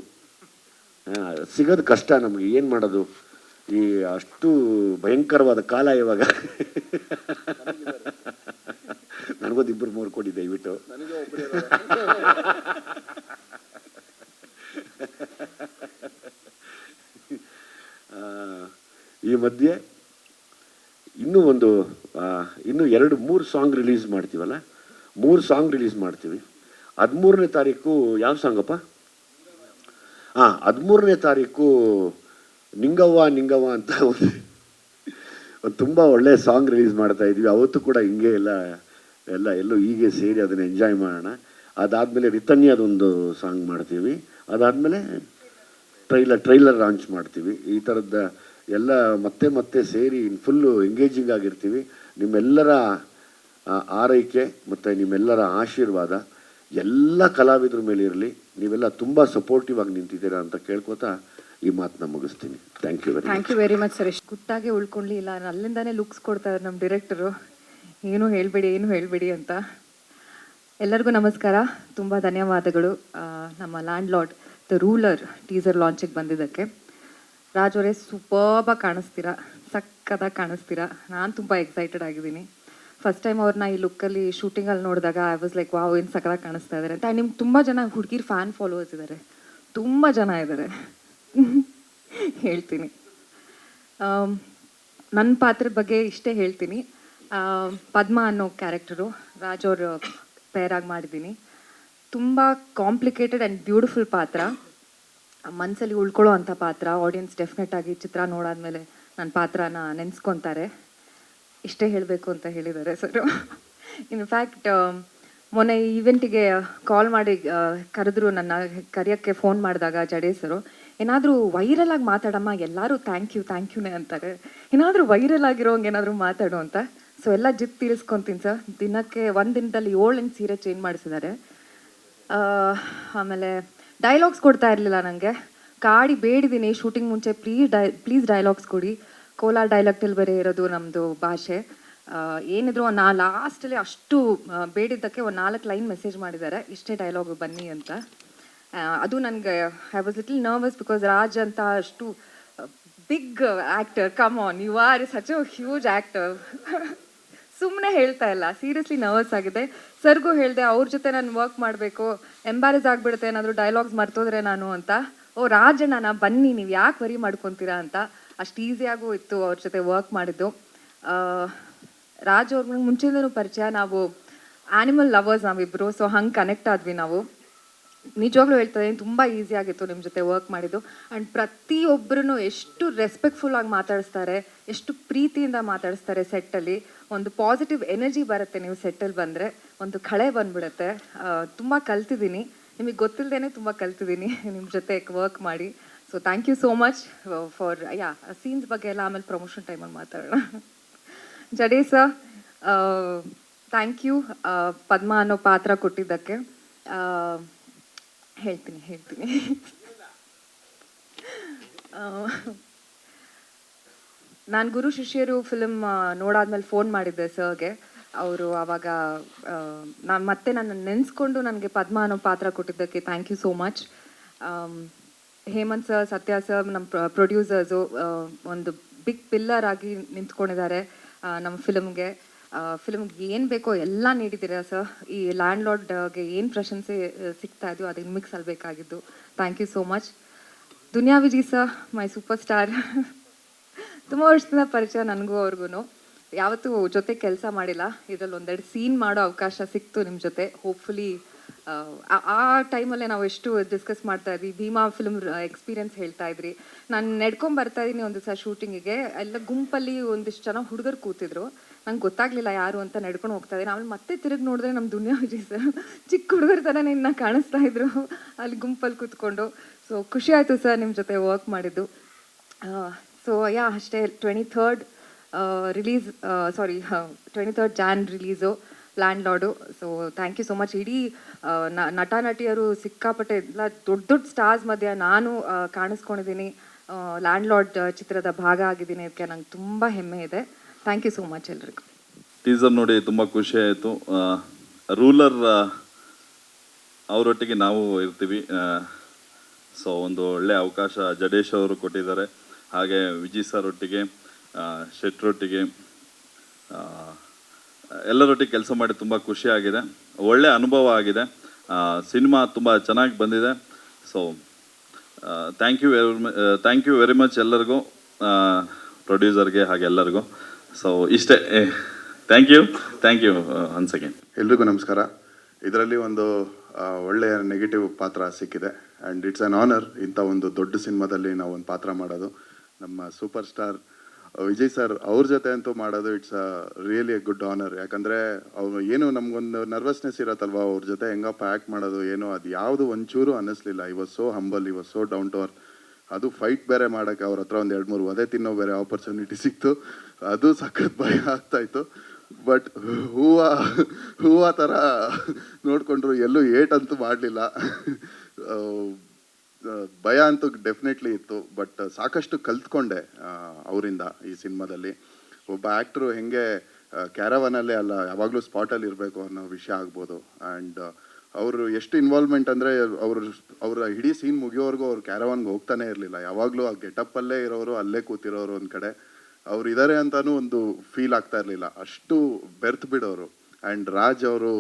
ಸಿಗೋದು ಕಷ್ಟ ನಮಗೆ, ಏನು ಮಾಡೋದು, ಈ ಅಷ್ಟು ಭಯಂಕರವಾದ ಕಾಲ ಇವಾಗ. ನನಗೊಂದು 2-3 ಕೊಡಿ ದಯವಿಟ್ಟು. ಈ ಮಧ್ಯೆ ಇನ್ನೂ 2-3 ಸಾಂಗ್ ರಿಲೀಸ್ ಮಾಡ್ತೀವಲ್ಲ, 3 ಸಾಂಗ್ ರಿಲೀಸ್ ಮಾಡ್ತೀವಿ. 13ನೇ ತಾರೀಕು ಯಾವ ಸಾಂಗಪ್ಪ? 13ನೇ ತಾರೀಕು ನಿಂಗವ್ವ ಅಂತ ಒಂದು ತುಂಬ ಒಳ್ಳೆ ಸಾಂಗ್ ರಿಲೀಸ್ ಮಾಡ್ತಾ ಇದ್ವಿ. ಅವತ್ತು ಕೂಡ ಹಿಂಗೆ ಎಲ್ಲ ಎಲ್ಲೂ ಹೀಗೆ ಸೇರಿ ಅದನ್ನು ಎಂಜಾಯ್ ಮಾಡೋಣ. ಅದಾದಮೇಲೆ ರಿತನ್ಯ ಅದೊಂದು ಸಾಂಗ್ ಮಾಡ್ತೀವಿ. ಅದಾದಮೇಲೆ ಟ್ರೈಲರ್ ಲಾಂಚ್ ಮಾಡ್ತೀವಿ. ಈ ಥರದ ಎಲ್ಲ ಮತ್ತೆ ಸೇರಿ ಫುಲ್ಲು ಎಂಗೇಜಿಂಗ್ ಆಗಿರ್ತೀವಿ. ನಿಮ್ಮೆಲ್ಲರ ಆರೈಕೆ ಮತ್ತು ನಿಮ್ಮೆಲ್ಲರ ಆಶೀರ್ವಾದ ಎಲ್ಲ ಕಲಾವಿದ್ರ ಮೇಲೆ ಇರಲಿ. ನೀವೆಲ್ಲ ತುಂಬ ಸಪೋರ್ಟಿವ್ ಆಗಿ ನಿಂತಿದ್ದೀರಾ ಅಂತ ಕೇಳ್ಕೊತಾ ಈ ಮಾತನ್ನ ಮುಗಿಸ್ತೀನಿ. Thank you very much sir. ಗುಟ್ಟಾಗೆ ಉಳ್ಕೊಳ್ಳಿ ಇಲ್ಲ, ಅಲ್ಲಿಂದಾನೇ ಲುಕ್ಸ್ ಕೊಡ್ತಾರೆ ನಮ್ಮ ಡೈರೆಕ್ಟರು, ಏನು ಹೇಳಬೇಡಿ ಅಂತ. ಎಲ್ಲರಿಗೂ ನಮಸ್ಕಾರ, ತುಂಬ ಧನ್ಯವಾದಗಳು ನಮ್ಮ land lord the ruler teaser ಲಾಂಚಿಗೆ ಬಂದಿದ್ದಕ್ಕೆ. ರಾಜ್ ಅವರೇ ಸೂಪರ್ಬಾಗಿ ಕಾಣಿಸ್ತೀರಾ, ಸಕ್ಕದಾಗಿ ಕಾಣಿಸ್ತೀರಾ. ನಾನು ತುಂಬ ಎಕ್ಸೈಟೆಡ್ ಆಗಿದ್ದೀನಿ. ಫಸ್ಟ್ ಟೈಮ್ ಅವ್ರನ್ನ ಈ ಲುಕ್ಕಲ್ಲಿ ಶೂಟಿಂಗಲ್ಲಿ ನೋಡಿದಾಗ ಐ ವಾಸ್ ಲೈಕ್ ವಾವ್, ಏನು ಸಕ್ಕದಾಗಿ ಕಾಣಿಸ್ತಾ ಇದ್ದಾರೆ ಅಂತ. ನಿಮ್ಗೆ ತುಂಬ ಜನ ಹುಡುಗಿರ್ ಫ್ಯಾನ್ ಫಾಲೋವರ್ಸ್ ಇದ್ದಾರೆ, ತುಂಬ ಜನ ಇದ್ದಾರೆ. ಹೇಳ್ತೀನಿ ನನ್ನ ಪಾತ್ರದ ಬಗ್ಗೆ ಇಷ್ಟೇ ಹೇಳ್ತೀನಿ. ಪದ್ಮ ಅನ್ನೋ ಕ್ಯಾರೆಕ್ಟರು ರಾಜ್ ಅವರು ಪೇರಾಗಿ ಮಾಡಿದ್ದೀನಿ. ತುಂಬ ಕಾಂಪ್ಲಿಕೇಟೆಡ್ ಆ್ಯಂಡ್ ಬ್ಯೂಟಿಫುಲ್ ಪಾತ್ರ, ಮನಸ್ಸಲ್ಲಿ ಉಳ್ಕೊಳ್ಳೋ ಅಂಥ ಪಾತ್ರ. ಆಡಿಯನ್ಸ್ ಡೆಫಿನೆಟಾಗಿ ಚಿತ್ರ ನೋಡಾದ್ಮೇಲೆ ನನ್ನ ಪಾತ್ರನ ನೆನೆಸ್ಕೊತಾರೆ. ಇಷ್ಟೇ ಹೇಳಬೇಕು ಅಂತ ಹೇಳಿದ್ದಾರೆ ಸರ್. ಇನ್ಫ್ಯಾಕ್ಟ್ ಮೊನ್ನೆ ಈವೆಂಟಿಗೆ ಕಾಲ್ ಮಾಡಿ ಕರೆದ್ರು, ನನ್ನ ಕರೆಯೋಕ್ಕೆ ಫೋನ್ ಮಾಡಿದಾಗ ಜಡೇಸರು ಏನಾದರೂ ವೈರಲ್ ಆಗಿ ಮಾತಾಡಮ್ಮ, ಎಲ್ಲರೂ ಥ್ಯಾಂಕ್ ಯೂನೇ ಅಂತಾರೆ. ಏನಾದರೂ ವೈರಲ್ ಆಗಿರೋಂಗೆ ಏನಾದರೂ ಮಾತಾಡು ಅಂತ. ಸೊ ಎಲ್ಲ ಜಿತ್ ತೀರಿಸ್ಕೊತೀನಿ ಸರ್. ದಿನಕ್ಕೆ ಒಂದು ದಿನದಲ್ಲಿ 7 ಸೀರೆ ಚೇಂಜ್ ಮಾಡಿಸಿದ್ದಾರೆ. ಆಮೇಲೆ ಡೈಲಾಗ್ಸ್ ಕೊಡ್ತಾ ಇರಲಿಲ್ಲ ನನಗೆ, ಕಾಡಿ ಬೇಡಿದ್ದೀನಿ ಶೂಟಿಂಗ್ ಮುಂಚೆ, ಪ್ಲೀಸ್ ಡೈಲಾಗ್ಸ್ ಕೊಡಿ. ಕೋಲಾರ ಡೈಲೆಕ್ಟಲ್ಲಿ ಬೇರೆ ಇರೋದು ನಮ್ಮದು ಭಾಷೆ. ಏನಿದ್ರು ಲಾಸ್ಟಲ್ಲಿ ಅಷ್ಟು ಬೇಡಿದ್ದಕ್ಕೆ ಒಂದು 4 ಲೈನ್ ಮೆಸೇಜ್ ಮಾಡಿದ್ದಾರೆ, ಇಷ್ಟೇ ಡೈಲಾಗು ಬನ್ನಿ ಅಂತ. ಅದು ನನಗೆ I was little nervous because Raj ಅಂತ ಅಷ್ಟು big actor, come on, you are such a huge actor. ಸುಮ್ಮನೆ ಹೇಳ್ತಾ ಇಲ್ಲ, ಸೀರಿಯಸ್ಲಿ ನರ್ವಸ್ ಆಗಿದೆ. ಸರ್ಗೂ ಹೇಳಿದೆ ಅವ್ರ ಜೊತೆ ನಾನು ವರ್ಕ್ ಮಾಡಬೇಕು, ಎಂಬ್ಯಾರೆಸ್ ಆಗಿಬಿಡುತ್ತೆ ಏನಾದರೂ ಡೈಲಾಗ್ಸ್ ಮರ್ತೋದ್ರೆ ನಾನು ಅಂತ. ಓ ರಾಜಣ್ಣ ಬನ್ನಿ, ನೀವು ಯಾಕೆ ವರಿ ಮಾಡ್ಕೊತೀರಾ ಅಂತ. ಅಷ್ಟು ಈಸಿಯಾಗೂ ಇತ್ತು ಅವ್ರ ಜೊತೆ ವರ್ಕ್ ಮಾಡಿದ್ದು. ರಾಜ್ ಅವ್ರ ಮುಂಚೆಯಿಂದನೂ ಪರಿಚಯ, ನಾವು ಆ್ಯನಿಮಲ್ ಲವರ್ಸ್ ನಾವಿಬ್ಬರು, ಸೊ ಹಂಗೆ ಕನೆಕ್ಟ್ ಆದ್ವಿ ನಾವು. ನಿಜವಾಗ್ಲೂ ಹೇಳ್ತಾ ಇದ್ದೀನಿ, ತುಂಬ ಈಸಿ ಆಗಿತ್ತು ನಿಮ್ಮ ಜೊತೆ ವರ್ಕ್ ಮಾಡಿದ್ದು. ಆ್ಯಂಡ್ ಪ್ರತಿಯೊಬ್ಬರೂ ಎಷ್ಟು ರೆಸ್ಪೆಕ್ಟ್ಫುಲ್ಲಾಗಿ ಮಾತಾಡಿಸ್ತಾರೆ, ಎಷ್ಟು ಪ್ರೀತಿಯಿಂದ ಮಾತಾಡಿಸ್ತಾರೆ ಸೆಟ್ಟಲ್ಲಿ. ಒಂದು ಪಾಸಿಟಿವ್ ಎನರ್ಜಿ ಬರುತ್ತೆ ನೀವು ಸೆಟ್ಟಲ್ಲಿ ಬಂದರೆ, ಒಂದು ಕಳೆ ಬಂದ್ಬಿಡುತ್ತೆ. ತುಂಬ ಕಲ್ತಿದ್ದೀನಿ, ನಿಮಗೆ ಗೊತ್ತಿಲ್ಲದೇ ತುಂಬ ಕಲ್ತಿದ್ದೀನಿ ನಿಮ್ಮ ಜೊತೆ ವರ್ಕ್ ಮಾಡಿ. So thank you so much for scenes ಬಗ್ಗೆ ಎಲ್ಲ ಆಮೇಲೆ ಪ್ರಮೋಷನ್ ಟೈಮಲ್ಲಿ ಮಾತಾಡೋಣ. ಜಡೇಸ ಥ್ಯಾಂಕ್ ಯು ಪದ್ಮ ಅನ್ನೋ ಪಾತ್ರ ಕೊಟ್ಟಿದ್ದಕ್ಕೆ. ಹೇಳ್ತೀನಿ ನಾನು ಗುರು ಶಿಷ್ಯರು ಫಿಲ್ಮ್ ನೋಡಾದ್ಮೇಲೆ ಫೋನ್ ಮಾಡಿದ್ದೆ ಸರ್ಗೆ. ಅವರು ಆವಾಗ ನನ್ನ ನೆನೆಸ್ಕೊಂಡು ನನಗೆ ಪದ್ಮ ಅನ್ನೋ ಪಾತ್ರ ಕೊಟ್ಟಿದ್ದಕ್ಕೆ thank you so much. Hemant sir, Satya sir, ನಮ್ಮ ಪ್ರೊಡ್ಯೂಸರ್ಸು ಒಂದು ಬಿಗ್ ಪಿಲ್ಲರ್ ಆಗಿ ನಿಂತ್ಕೊಂಡಿದ್ದಾರೆ ನಮ್ಮ ಫಿಲ್ಮ್ಗೆ ಏನು ಬೇಕೋ ಎಲ್ಲ ನೀಡಿದ್ದೀರಾ ಸರ್. ಈ ಲ್ಯಾಂಡ್ ಲಾರ್ಡ್ಗೆ ಏನು ಪ್ರಶಂಸೆ ಸಿಗ್ತಾ ಇದೆಯೋ ಅದು ನಿಮಗೆ ಸಲ್ಲಬೇಕಾಗಿದ್ದು. Thank you so much. Duniya Viji sir, my superstar. ತುಂಬ ವರ್ಷದಿಂದ ಪರಿಚಯ ನನಗೂ ಅವ್ರಿಗೂ. ಯಾವತ್ತೂ ಜೊತೆ ಕೆಲಸ ಮಾಡಿಲ್ಲ, ಇದರಲ್ಲಿ 1-2 ಸೀನ್ ಮಾಡೋ ಅವಕಾಶ ಸಿಕ್ತು ನಿಮ್ಮ ಜೊತೆ. ಹೋಪ್ಫುಲಿ ಆ ಟೈಮಲ್ಲೇ ನಾವು ಎಷ್ಟು ಡಿಸ್ಕಸ್ ಮಾಡ್ತಾ ಇದ್ವಿ. ಭೀಮಾ ಫಿಲ್ಮ್ ಎಕ್ಸ್ಪೀರಿಯನ್ಸ್ ಹೇಳ್ತಾ ಇದ್ರಿ. ನಾನು ನಡ್ಕೊಂಡು ಬರ್ತಾ ಇದ್ದೀನಿ ಒಂದು ದಿವಸ ಶೂಟಿಂಗಿಗೆ, ಎಲ್ಲ ಗುಂಪಲ್ಲಿ ಒಂದಿಷ್ಟು ಜನ ಹುಡುಗರು ಕೂತಿದ್ರು. ನಂಗೆ ಗೊತ್ತಾಗ್ಲಿಲ್ಲ ಯಾರು ಅಂತ ನಡ್ಕೊಂಡು ಹೋಗ್ತಾ ಇದ್ದೀನಿ. ಆಮೇಲೆ ಮತ್ತೆ ತಿರುಗಿ ನೋಡಿದ್ರೆ ನಮ್ಮ ದುನಿಯಾ ವಿಜಯ್ ಸರ್ ಚಿಕ್ಕ ಹುಡುಗರ ಥರ ನಿನ್ನ ಕಾಣಿಸ್ತಾ ಇದ್ರು ಅಲ್ಲಿ ಗುಂಪಲ್ಲಿ ಕೂತ್ಕೊಂಡು. ಸೊ ಖುಷಿ ಆಯಿತು ಸರ್ ನಿಮ್ಮ ಜೊತೆ ವರ್ಕ್ ಮಾಡಿದ್ದು. ಸೊ ಅಷ್ಟೇ. 23rd Jan release Landlord. So thank you so much. ಇಡೀ ನಟ ನಟಿಯರು ಸಿಕ್ಕಾಪಟ್ಟೆ ಎಲ್ಲ ದೊಡ್ಡ ಸ್ಟಾರ್ಸ್ ಮಧ್ಯೆ ನಾನು ಕಾಣಿಸ್ಕೊಂಡಿದ್ದೀನಿ, ಲ್ಯಾಂಡ್ ಲಾರ್ಡ್ ಚಿತ್ರದ ಭಾಗ ಆಗಿದ್ದೀನಿ. ಅದಕ್ಕೆ ನಂಗೆ ತುಂಬ ಹೆಮ್ಮೆ ಇದೆ. ಥ್ಯಾಂಕ್ ಯು ಸೋ ಮಚ್ ಎಲ್ರಿಗೂ. ಟೀಸರ್ ನೋಡಿ ತುಂಬ ಖುಷಿ ಆಯಿತು. ರೂಲರ್ ಅವರೊಟ್ಟಿಗೆ ನಾವು ಇರ್ತೀವಿ. ಸೊ ಒಂದು ಒಳ್ಳೆ ಅವಕಾಶ ಜಡೇಶ್ ಅವರು ಕೊಟ್ಟಿದ್ದಾರೆ. ಹಾಗೆ ವಿಜಯ್ ಸರ್ ಒಟ್ಟಿಗೆ, ಶೆಟ್ರೊಟ್ಟಿಗೆ, ಎಲ್ಲರೊಟ್ಟಿಗೆ ಕೆಲಸ ಮಾಡಿ ತುಂಬ ಖುಷಿಯಾಗಿದೆ. ಒಳ್ಳೆ ಅನುಭವ ಆಗಿದೆ. ಸಿನಿಮಾ ತುಂಬ ಚೆನ್ನಾಗಿ ಬಂದಿದೆ. So thank you very much ಎಲ್ಲರಿಗೂ, ಪ್ರೊಡ್ಯೂಸರ್ಗೆ ಹಾಗೆ ಎಲ್ಲರಿಗೂ. ಸೊ ಇಷ್ಟೇ. Thank you once again. ಎಲ್ರಿಗೂ ನಮಸ್ಕಾರ. ಇದರಲ್ಲಿ ಒಂದು ಒಳ್ಳೆಯ ನೆಗೆಟಿವ್ ಪಾತ್ರ ಸಿಕ್ಕಿದೆ ಆ್ಯಂಡ್ ಇಟ್ಸ್ ಆನ್ ಆನರ್. ಇಂಥ ಒಂದು ದೊಡ್ಡ ಸಿನಿಮಾದಲ್ಲಿ ನಾವು ಒಂದು ಪಾತ್ರ ಮಾಡೋದು. ನಮ್ಮ ಸೂಪರ್ ಸ್ಟಾರ್ ವಿಜಯ್ ಸರ್ ಅವ್ರ ಜೊತೆ ಅಂತೂ ಮಾಡೋದು it's a really A good honour. ಯಾಕಂದರೆ ಅವರು ಏನು ನಮಗೊಂದು ನರ್ವಸ್ನೆಸ್ ಇರತ್ತಲ್ವ, ಅವ್ರ ಜೊತೆ ಹೆಂಗಪ್ಪ ಆ್ಯಕ್ಟ್ ಮಾಡೋದು ಏನೋ ಅದು ಯಾವುದು ಒಂಚೂರು ಅನ್ನಿಸ್ಲಿಲ್ಲ. He was so humble, he was so down to earth. ಅದು ಫೈಟ್ ಬೇರೆ ಮಾಡೋಕ್ಕೆ ಅವ್ರ ಹತ್ರ ಒಂದು 2-3 ವಧೆ ತಿನ್ನೋ ಬೇರೆ ಆಪರ್ಚುನಿಟಿ ಸಿಕ್ತು. ಅದು ಸಖತ್ ಭಯ ಆಗ್ತಾಯಿತ್ತು. ಬಟ್ ಹೂವ ಥರ ನೋಡಿಕೊಂಡ್ರು, ಎಲ್ಲೂ ಏಟಂತೂ ಮಾಡಲಿಲ್ಲ. ಭಯ ಅಂತೂ ಡೆಫಿನೆಟ್ಲಿ ಇತ್ತು. ಬಟ್ ಸಾಕಷ್ಟು ಕಲ್ತ್ಕೊಂಡೆ ಅವರಿಂದ ಈ ಸಿನಿಮಾದಲ್ಲಿ. ಒಬ್ಬ ಆ್ಯಕ್ಟ್ರು ಹೆಂಗೆ ಕ್ಯಾರವನಲ್ಲೇ ಅಲ್ಲ, ಯಾವಾಗಲೂ ಸ್ಪಾಟಲ್ಲಿ ಇರಬೇಕು ಅನ್ನೋ ವಿಷಯ ಆಗ್ಬೋದು. ಆ್ಯಂಡ್ ಅವರು ಎಷ್ಟು ಇನ್ವಾಲ್ವ್ಮೆಂಟ್ ಅಂದರೆ ಅವರ ಇಡೀ ಸೀನ್ ಮುಗಿಯೋವರೆಗೂ ಅವ್ರು ಕ್ಯಾರವಾನ್ಗೆ ಹೋಗ್ತಾನೆ ಇರಲಿಲ್ಲ. ಯಾವಾಗಲೂ ಆ ಗೆಟಪ್ಪಲ್ಲೇ ಇರೋರು, ಅಲ್ಲೇ ಕೂತಿರೋರು ಒಂದು ಕಡೆ. ಅವ್ರು ಇದ್ದಾರೆ ಅಂತಲೂ ಒಂದು ಫೀಲ್ ಆಗ್ತಾ ಇರಲಿಲ್ಲ, ಅಷ್ಟು ಬೆರ್ತ್ ಬಿಡೋರು. ಆ್ಯಂಡ್ ರಾಜ್ ಅವರು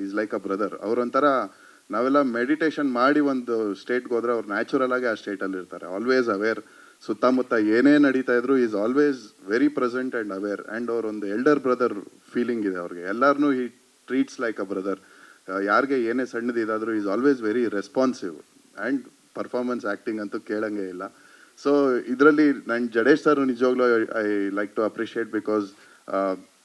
ಈಸ್ ಲೈಕ್ ಅ ಬ್ರದರ್. ಅವರೊಂಥರ ನಾವೆಲ್ಲ ಮೆಡಿಟೇಷನ್ ಮಾಡಿ ಒಂದು ಸ್ಟೇಟ್ಗೆ ಹೋದರೆ ಅವ್ರು ನ್ಯಾಚುರಲ್ ಆಗಿ ಆ ಸ್ಟೇಟಲ್ಲಿ ಇರ್ತಾರೆ, ಆಲ್ವೇಸ್ ಅವೇರ್. ಸುತ್ತಮುತ್ತ ಏನೇ ನಡೀತಾ ಇದ್ರು is always very present and aware. And ಅವರೊಂದು ಎಲ್ಡರ್ ಬ್ರದರ್ ಫೀಲಿಂಗ್ ಇದೆ ಅವ್ರಿಗೆ. ಎಲ್ಲರನ್ನೂ he treats like a brother. ಯಾರಿಗೆ ಏನೇ ಸಣ್ಣದಿದಾದರೂ is always very responsive. And performance acting ಅಂತೂ ಕೇಳಂಗೇ ಇಲ್ಲ. ಸೊ ಇದರಲ್ಲಿ ನಾನು ಜಡೇಶ್ ಸರ್ ನಿಜವಾಗ್ಲೂ I like to appreciate, because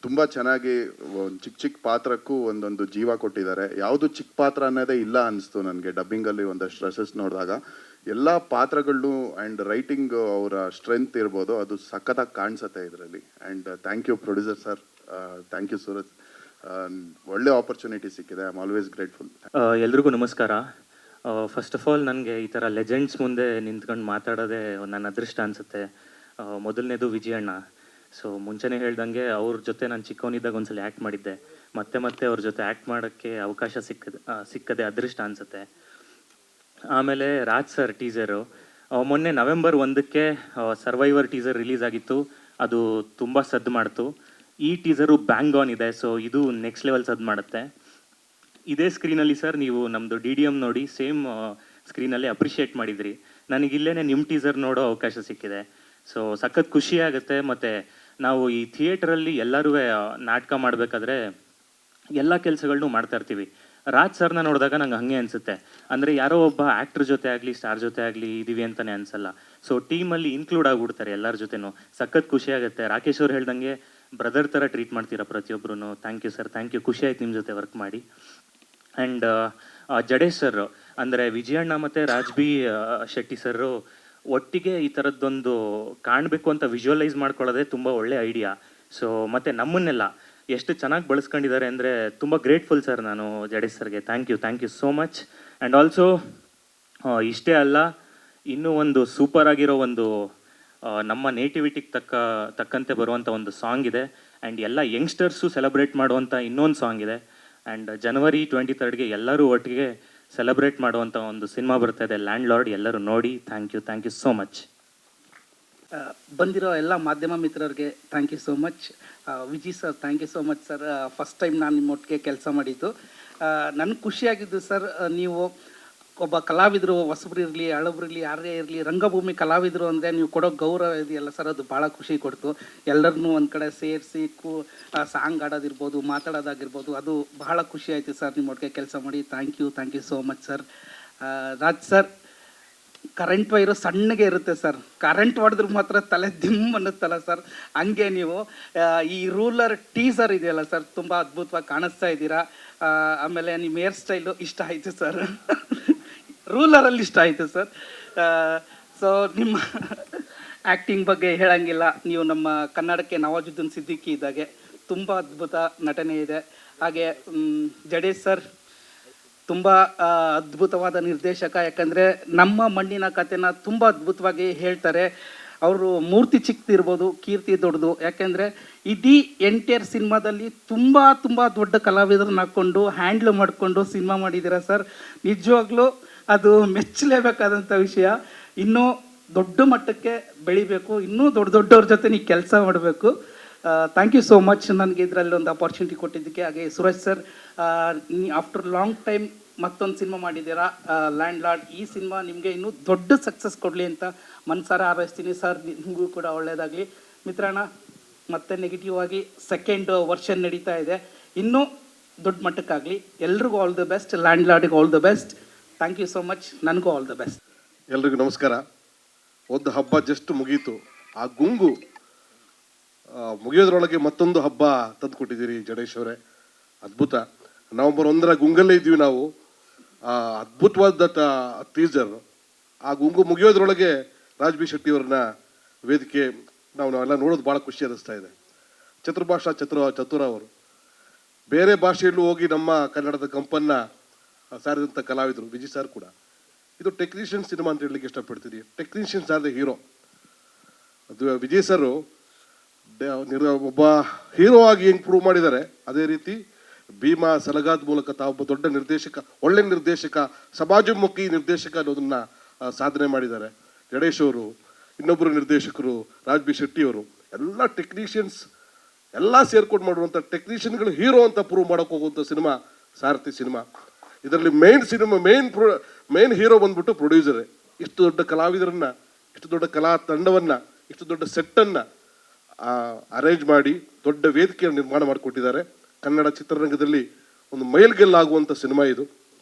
ತುಂಬ ಚೆನ್ನಾಗಿ ಒಂದು ಚಿಕ್ಕ ಪಾತ್ರಕ್ಕೂ ಒಂದೊಂದು ಜೀವ ಕೊಟ್ಟಿದ್ದಾರೆ. ಯಾವುದು ಚಿಕ್ಕ ಪಾತ್ರ ಅನ್ನೋದೇ ಇಲ್ಲ ಅನಿಸ್ತು ನನಗೆ ಡಬ್ಬಿಂಗಲ್ಲಿ ಒಂದಷ್ಟು ರಸಸ್ ನೋಡಿದಾಗ. ಎಲ್ಲ ಪಾತ್ರಗಳು ಆ್ಯಂಡ್ ರೈಟಿಂಗ್ ಅವರ ಸ್ಟ್ರೆಂತ್ ಇರ್ಬೋದು, ಅದು ಸಖತ್ತಾಗಿ ಕಾಣಿಸುತ್ತೆ ಇದರಲ್ಲಿ. And thank you producer sir, thank you Suraj. ಒಳ್ಳೆ ಆಪರ್ಚುನಿಟಿ ಸಿಕ್ಕಿದೆ. I am always grateful. ಎಲ್ರಿಗೂ ನಮಸ್ಕಾರ. ಫಸ್ಟ್ ಆಫ್ ಆಲ್ ನನಗೆ ಈ ಥರ ಲೆಜೆಂಡ್ಸ್ ಮುಂದೆ ನಿಂತ್ಕೊಂಡು ಮಾತಾಡೋದೇ ನನ್ನ ಅದೃಷ್ಟ ಅನಿಸುತ್ತೆ. ಮೊದಲನೇದು ವಿಜಯಣ್ಣ. ಸೊ ಮುಂಚೆನೇ ಹೇಳ್ದಂಗೆ ಅವ್ರ ಜೊತೆ ನಾನು ಚಿಕ್ಕವನಿದ್ದಾಗ ಒಂದ್ಸಲ ಆ್ಯಕ್ಟ್ ಮಾಡಿದ್ದೆ. ಮತ್ತೆ ಅವ್ರ ಜೊತೆ ಆ್ಯಕ್ಟ್ ಮಾಡೋಕ್ಕೆ ಅವಕಾಶ ಸಿಕ್ಕದೆ ಅದೃಷ್ಟ ಅನಿಸುತ್ತೆ. ಆಮೇಲೆ ರಾಜ್ ಸರ್ ಟೀಸರು ಮೊನ್ನೆ ನವೆಂಬರ್ 1ಕ್ಕೆ ಸರ್ವೈವರ್ ಟೀಸರ್ ರಿಲೀಸ್ ಆಗಿತ್ತು. ಅದು ತುಂಬ ಸದ್ದು ಮಾಡ್ತು. ಈ ಟೀಸರು ಬ್ಯಾಂಗ್ ಆನ್ ಇದೆ. ಸೊ ಇದು ನೆಕ್ಸ್ಟ್ ಲೆವೆಲ್ ಸದ್ದು ಮಾಡುತ್ತೆ. ಇದೇ ಸ್ಕ್ರೀನಲ್ಲಿ ಸರ್ ನೀವು ನಮ್ಮದು DDM ನೋಡಿ ಸೇಮ್ ಸ್ಕ್ರೀನಲ್ಲಿ ಅಪ್ರಿಷಿಯೇಟ್ ಮಾಡಿದ್ರಿ. ನನಗಿಲ್ಲೇ ನಿಮ್ಮ ಟೀಸರ್ ನೋಡೋ ಅವಕಾಶ ಸಿಕ್ಕಿದೆ. ಸೊ ಸಖತ್ ಖುಷಿ ಆಗುತ್ತೆ. ಮತ್ತು ನಾವು ಈ ಥಿಯೇಟ್ರಲ್ಲಿ ಎಲ್ಲರೂ ನಾಟಕ ಮಾಡಬೇಕಾದ್ರೆ ಎಲ್ಲ ಕೆಲಸಗಳನ್ನೂ ಮಾಡ್ತಾ ಇರ್ತೀವಿ. ರಾಜ್ ಸರ್ನ ನೋಡಿದಾಗ ನಂಗೆ ಹಾಗೆ ಅನಿಸುತ್ತೆ. ಅಂದರೆ ಯಾರೋ ಒಬ್ಬ ಆ್ಯಕ್ಟ್ರ್ ಜೊತೆ ಆಗಲಿ ಸ್ಟಾರ್ ಜೊತೆ ಆಗಲಿ ಇದ್ದೀವಿ ಅಂತಲೇ ಅನಿಸಲ್ಲ. ಸೊ ಟೀಮಲ್ಲಿ ಇನ್ಕ್ಲೂಡ್ ಆಗಿಬಿಡ್ತಾರೆ ಎಲ್ಲರ ಜೊತೆನೂ. ಸಖತ್ ಖುಷಿ ಆಗುತ್ತೆ. ರಾಕೇಶ್ ಅವ್ರು ಹೇಳ್ದಂಗೆ ಬ್ರದರ್ ಥರ ಟ್ರೀಟ್ ಮಾಡ್ತೀರಾ ಪ್ರತಿಯೊಬ್ಬರೂ. Thank you sir, thank you. ಖುಷಿ ಆಯ್ತು ನಿಮ್ಮ ಜೊತೆ ವರ್ಕ್ ಮಾಡಿ. ಆ್ಯಂಡ್ ಜಡೇಶ್ ಸರ್ ಅಂದರೆ ವಿಜಯಣ್ಣ ಮತ್ತು ರಾಜ್ ಬಿ ಶೆಟ್ಟಿ ಸರ್ ಒಟ್ಟಿಗೆ ಈ ಥರದ್ದೊಂದು ಕಾಣಬೇಕು ಅಂತ ವಿಜುವಲೈಸ್ ಮಾಡ್ಕೊಳ್ಳೋದೇ ತುಂಬ ಒಳ್ಳೆ ಐಡಿಯಾ. ಸೊ ಮತ್ತು ನಮ್ಮನ್ನೆಲ್ಲ ಎಷ್ಟು ಚೆನ್ನಾಗಿ ಬಳಸ್ಕೊಂಡಿದ್ದಾರೆ ಅಂದರೆ ತುಂಬ ಗ್ರೇಟ್ಫುಲ್ ಸರ್ ನಾನು ಜಡೇಶ್ ಸರ್ಗೆ. Thank you so much. And also ಇಷ್ಟೇ ಅಲ್ಲ, ಇನ್ನೂ ಒಂದು ಸೂಪರ್ ಆಗಿರೋ ಒಂದು ನಮ್ಮ ನೇಟಿವಿಟಿಗೆ ತಕ್ಕಂತೆ ಬರುವಂಥ ಒಂದು ಸಾಂಗ್ ಇದೆ. ಆ್ಯಂಡ್ ಎಲ್ಲ ಯಂಗ್ಸ್ಟರ್ಸು ಸೆಲೆಬ್ರೇಟ್ ಮಾಡುವಂಥ ಇನ್ನೊಂದು ಸಾಂಗ್ ಇದೆ. ಆ್ಯಂಡ್ ಜನವರಿ 23ಗೆ ಎಲ್ಲರೂ ಒಟ್ಟಿಗೆ ಸೆಲೆಬ್ರೇಟ್ ಮಾಡುವಂಥ ಒಂದು ಸಿನಿಮಾ ಬರ್ತಾ ಇದೆ, ಲ್ಯಾಂಡ್ ಲಾರ್ಡ್. ಎಲ್ಲರೂ ನೋಡಿ. Thank you so much. ಬಂದಿರೋ ಎಲ್ಲ ಮಾಧ್ಯಮ ಮಿತ್ರರಿಗೆ thank you so much. Vijay sir thank you so much sir. First time ನಾನು ನಿಮ್ಮ ಒಟ್ಟಿಗೆ ಕೆಲಸ ಮಾಡಿದ್ದು. ನನಗೆ ಖುಷಿಯಾಗಿದ್ದು ಸರ್, ನೀವು ಒಬ್ಬ ಕಲಾವಿದರು, ಹೊಸಬ್ರು ಇರಲಿ ಹಳಬ್ರು ಇರಲಿ ಯಾರೇ ಇರಲಿ, ರಂಗಭೂಮಿ ಕಲಾವಿದರು ಅಂದರೆ ನೀವು ಕೊಡೋ ಗೌರವ ಇದೆಯಲ್ಲ ಸರ್, ಅದು ಭಾಳ ಖುಷಿ ಕೊಡ್ತು. ಎಲ್ಲರನ್ನೂ ಒಂದು ಕಡೆ ಸೇರಿಸಿ ಸಾಂಗ್ ಆಡೋದಿರ್ಬೋದು, ಮಾತಾಡೋದಾಗಿರ್ಬೋದು, ಅದು ಬಹಳ ಖುಷಿ ಆಯಿತು ಸರ್ ನಿಮ್ಮ ಒಟ್ಟಿಗೆ ಕೆಲಸ ಮಾಡಿ. Thank you so much sir. Raj sir, current wire ಸಣ್ಣಗೆ ಇರುತ್ತೆ ಸರ್, ಕರೆಂಟ್ ಹೊಡೆದ್ರೆ ಮಾತ್ರ ತಲೆ ದಿಮ್ ಅನ್ನುತ್ತಲ್ಲ ಸರ್, ಹಂಗೆ ನೀವು ಈ ರೂಲರ್ ಟೀಸರ್ ಇದೆಯಲ್ಲ ಸರ್, ತುಂಬ ಅದ್ಭುತವಾಗಿ ಕಾಣಿಸ್ತಾ ಇದ್ದೀರಾ. ಆಮೇಲೆ ನಿಮ್ಮ ಹೇರ್ ಸ್ಟೈಲು ಇಷ್ಟ ಆಯಿತು ಸರ್, ರೂಲರಲ್ಲಿ ಇಷ್ಟ ಆಯಿತು ಸರ್. ಸೊ ನಿಮ್ಮ ಆ್ಯಕ್ಟಿಂಗ್ ಬಗ್ಗೆ ಹೇಳಂಗಿಲ್ಲ. ನೀವು ನಮ್ಮ ಕನ್ನಡಕ್ಕೆ ನವಾಜುದ್ದೀನ್ ಸಿದ್ದಿಕಿ ಇದ್ದಾಗೆ ತುಂಬ ಅದ್ಭುತ ನಟನೆ ಇದೆ. ಹಾಗೆ ಜಡೇಶ್ ಸರ್ ತುಂಬ ಅದ್ಭುತವಾದ ನಿರ್ದೇಶಕ. ಯಾಕಂದರೆ ನಮ್ಮ ಮಣ್ಣಿನ ಕಥೆನ ತುಂಬ ಅದ್ಭುತವಾಗಿ ಹೇಳ್ತಾರೆ. ಅವರು ಮೂರ್ತಿ ಚಿಕ್ಕದಿರ್ಬೋದು, ಕೀರ್ತಿ ದೊಡ್ಡದು. ಯಾಕೆಂದರೆ ಇಡೀ ಎಂಟೈರ್ ಸಿನಿಮಾದಲ್ಲಿ ತುಂಬ ದೊಡ್ಡ ಕಲಾವಿದರನ್ನ ಹಾಕ್ಕೊಂಡು ಹ್ಯಾಂಡ್ಲ್ ಮಾಡಿಕೊಂಡು ಸಿನಿಮಾ ಮಾಡಿದ್ದೀರಾ ಸರ್. ನಿಜವಾಗ್ಲೂ ಅದು ಮೆಚ್ಚಲೇಬೇಕಾದಂಥ ವಿಷಯ. ಇನ್ನೂ ದೊಡ್ಡ ಮಟ್ಟಕ್ಕೆ ಬೆಳಿಬೇಕು, ಇನ್ನೂ ದೊಡ್ಡವ್ರ ಜೊತೆ ನೀವು ಕೆಲಸ ಮಾಡಬೇಕು. ಥ್ಯಾಂಕ್ ಯು ಸೋ ಮಚ್ ನನಗೆ ಇದರಲ್ಲಿ ಒಂದು ಅಪಾರ್ಚುನಿಟಿ ಕೊಟ್ಟಿದ್ದಕ್ಕೆ. ಹಾಗೆ Suresh sir, after long time ಮತ್ತೊಂದು ಸಿನಿಮಾ ಮಾಡಿದ್ದೀರಾ, ಲ್ಯಾಂಡ್ ಲಾರ್ಡ್. ಈ ಸಿನಿಮಾ ನಿಮಗೆ ಇನ್ನೂ ದೊಡ್ಡ ಸಕ್ಸಸ್ ಕೊಡಲಿ ಅಂತ ಮನಸಾರ ಹಾರೈಸ್ತೀನಿ ಸರ್. ನಿಮಗೂ ಕೂಡ ಒಳ್ಳೆಯದಾಗಲಿ. ಮಿತ್ರಣ್ಣ, ಮತ್ತೆ ನೆಗೆಟಿವ್ ಆಗಿ ಸೆಕೆಂಡ್ ವರ್ಷನ್ ನಡೀತಾ ಇದೆ, ಇನ್ನೂ ದೊಡ್ಡ ಮಟ್ಟಕ್ಕಾಗಲಿ. ಎಲ್ರಿಗೂ ಆಲ್ ದ ಬೆಸ್ಟ್. ಲ್ಯಾಂಡ್ ಲಾರ್ಡಿಗೆ all the best. Thank you so much. ನನಗೂ ಆಲ್ ದ ಬೆಸ್ಟ್. ಎಲ್ರಿಗೂ ನಮಸ್ಕಾರ. ಒಂದು ಹಬ್ಬ ಜಸ್ಟ್ ಮುಗೀತು. ಆ ಗುಂಗು ಮುಗಿಯೋದ್ರೊಳಗೆ ಮತ್ತೊಂದು ಹಬ್ಬ ತಂದು ಕೊಟ್ಟಿದ್ದೀರಿ ಜಡೇಶ್ ಅವರೇ, ಅದ್ಭುತ. ನವೆಂಬರ್ 1ರ ಗುಂಗಲ್ಲೇ ಇದ್ದೀವಿ ನಾವು. ಅದ್ಭುತವಾದ ಟೀಸರ್. ಆ ಗುಂಗು ಮುಗಿಯೋದ್ರೊಳಗೆ ರಾಜ್ ಬಿ ಶೆಟ್ಟಿ ಅವ್ರನ್ನ ವೇದಿಕೆ ನಾವೆಲ್ಲ ನೋಡೋದು ಭಾಳ ಖುಷಿ ಅನ್ನಿಸ್ತಾ ಇದೆ. ಚತುರ್ಭಾಷಾ ಚತುರ ಅವರು ಬೇರೆ ಭಾಷೆಯಲ್ಲೂ ಹೋಗಿ ನಮ್ಮ ಕನ್ನಡದ ಕಂಪನ್ನ ಸಾರಿದಂಥ ಕಲಾವಿದರು. ವಿಜಯ್ ಸರ್ ಕೂಡ ಇದು ಟೆಕ್ನಿಷಿಯನ್ ಸಿನಿಮಾ ಅಂತ ಹೇಳಲಿಕ್ಕೆ ಇಷ್ಟಪಡ್ತೀನಿ. Technicians are the hero. ಅದು ವಿಜಯ್ ಸರ್ ಒಬ್ಬ ಹೀರೋ ಆಗಿ ಹೆಂಗೆ ಪ್ರೂವ್ ಮಾಡಿದ್ದಾರೆ, ಅದೇ ರೀತಿ ಭೀಮಾ ಸಲಗಾದ ಮೂಲಕ ತಾವೊಬ್ಬ ದೊಡ್ಡ ನಿರ್ದೇಶಕ, ಒಳ್ಳೆ ನಿರ್ದೇಶಕ, ಸಮಾಜಮುಖಿ ನಿರ್ದೇಶಕ ಅನ್ನೋದನ್ನ ಸಾಧನೆ ಮಾಡಿದ್ದಾರೆ. ಗಣೇಶ್ ಅವರು, ಇನ್ನೊಬ್ಬರು ನಿರ್ದೇಶಕರು ರಾಜ್ ಬಿ ಶೆಟ್ಟಿ ಅವರು, ಎಲ್ಲ ಟೆಕ್ನಿಷಿಯನ್ಸ್ ಎಲ್ಲ ಸೇರ್ಕೊಂಡು ಮಾಡುವಂಥ ಟೆಕ್ನಿಷಿಯನ್ಗಳು ಹೀರೋ ಅಂತ ಪ್ರೂವ್ ಮಾಡೋಕೆ ಹೋಗುವಂಥ ಸಿನಿಮಾ ಸಾರಥಿ ಸಿನಿಮಾ. ಇದರಲ್ಲಿ ಮೇನ್ ಹೀರೋ ಬಂದ್ಬಿಟ್ಟು ಪ್ರೊಡ್ಯೂಸರೇ. ಇಷ್ಟು ದೊಡ್ಡ ಕಲಾವಿದರನ್ನ, ಇಷ್ಟು ದೊಡ್ಡ ಕಲಾ ತಂಡವನ್ನ, ಇಷ್ಟು ದೊಡ್ಡ ಸೆಟ್ಟನ್ನು ಅರೇಂಜ್ ಮಾಡಿ ದೊಡ್ಡ ವೇದಿಕೆಯನ್ನು ನಿರ್ಮಾಣ ಮಾಡಿಕೊಟ್ಟಿದ್ದಾರೆ. ಕನ್ನಡ ಚಿತ್ರರಂಗದಲ್ಲಿ ಒಂದು ಮೈಲ್ಗೆಲ್ಲಾಗುವಂಥ ಸಿನಿಮಾ ಇದು.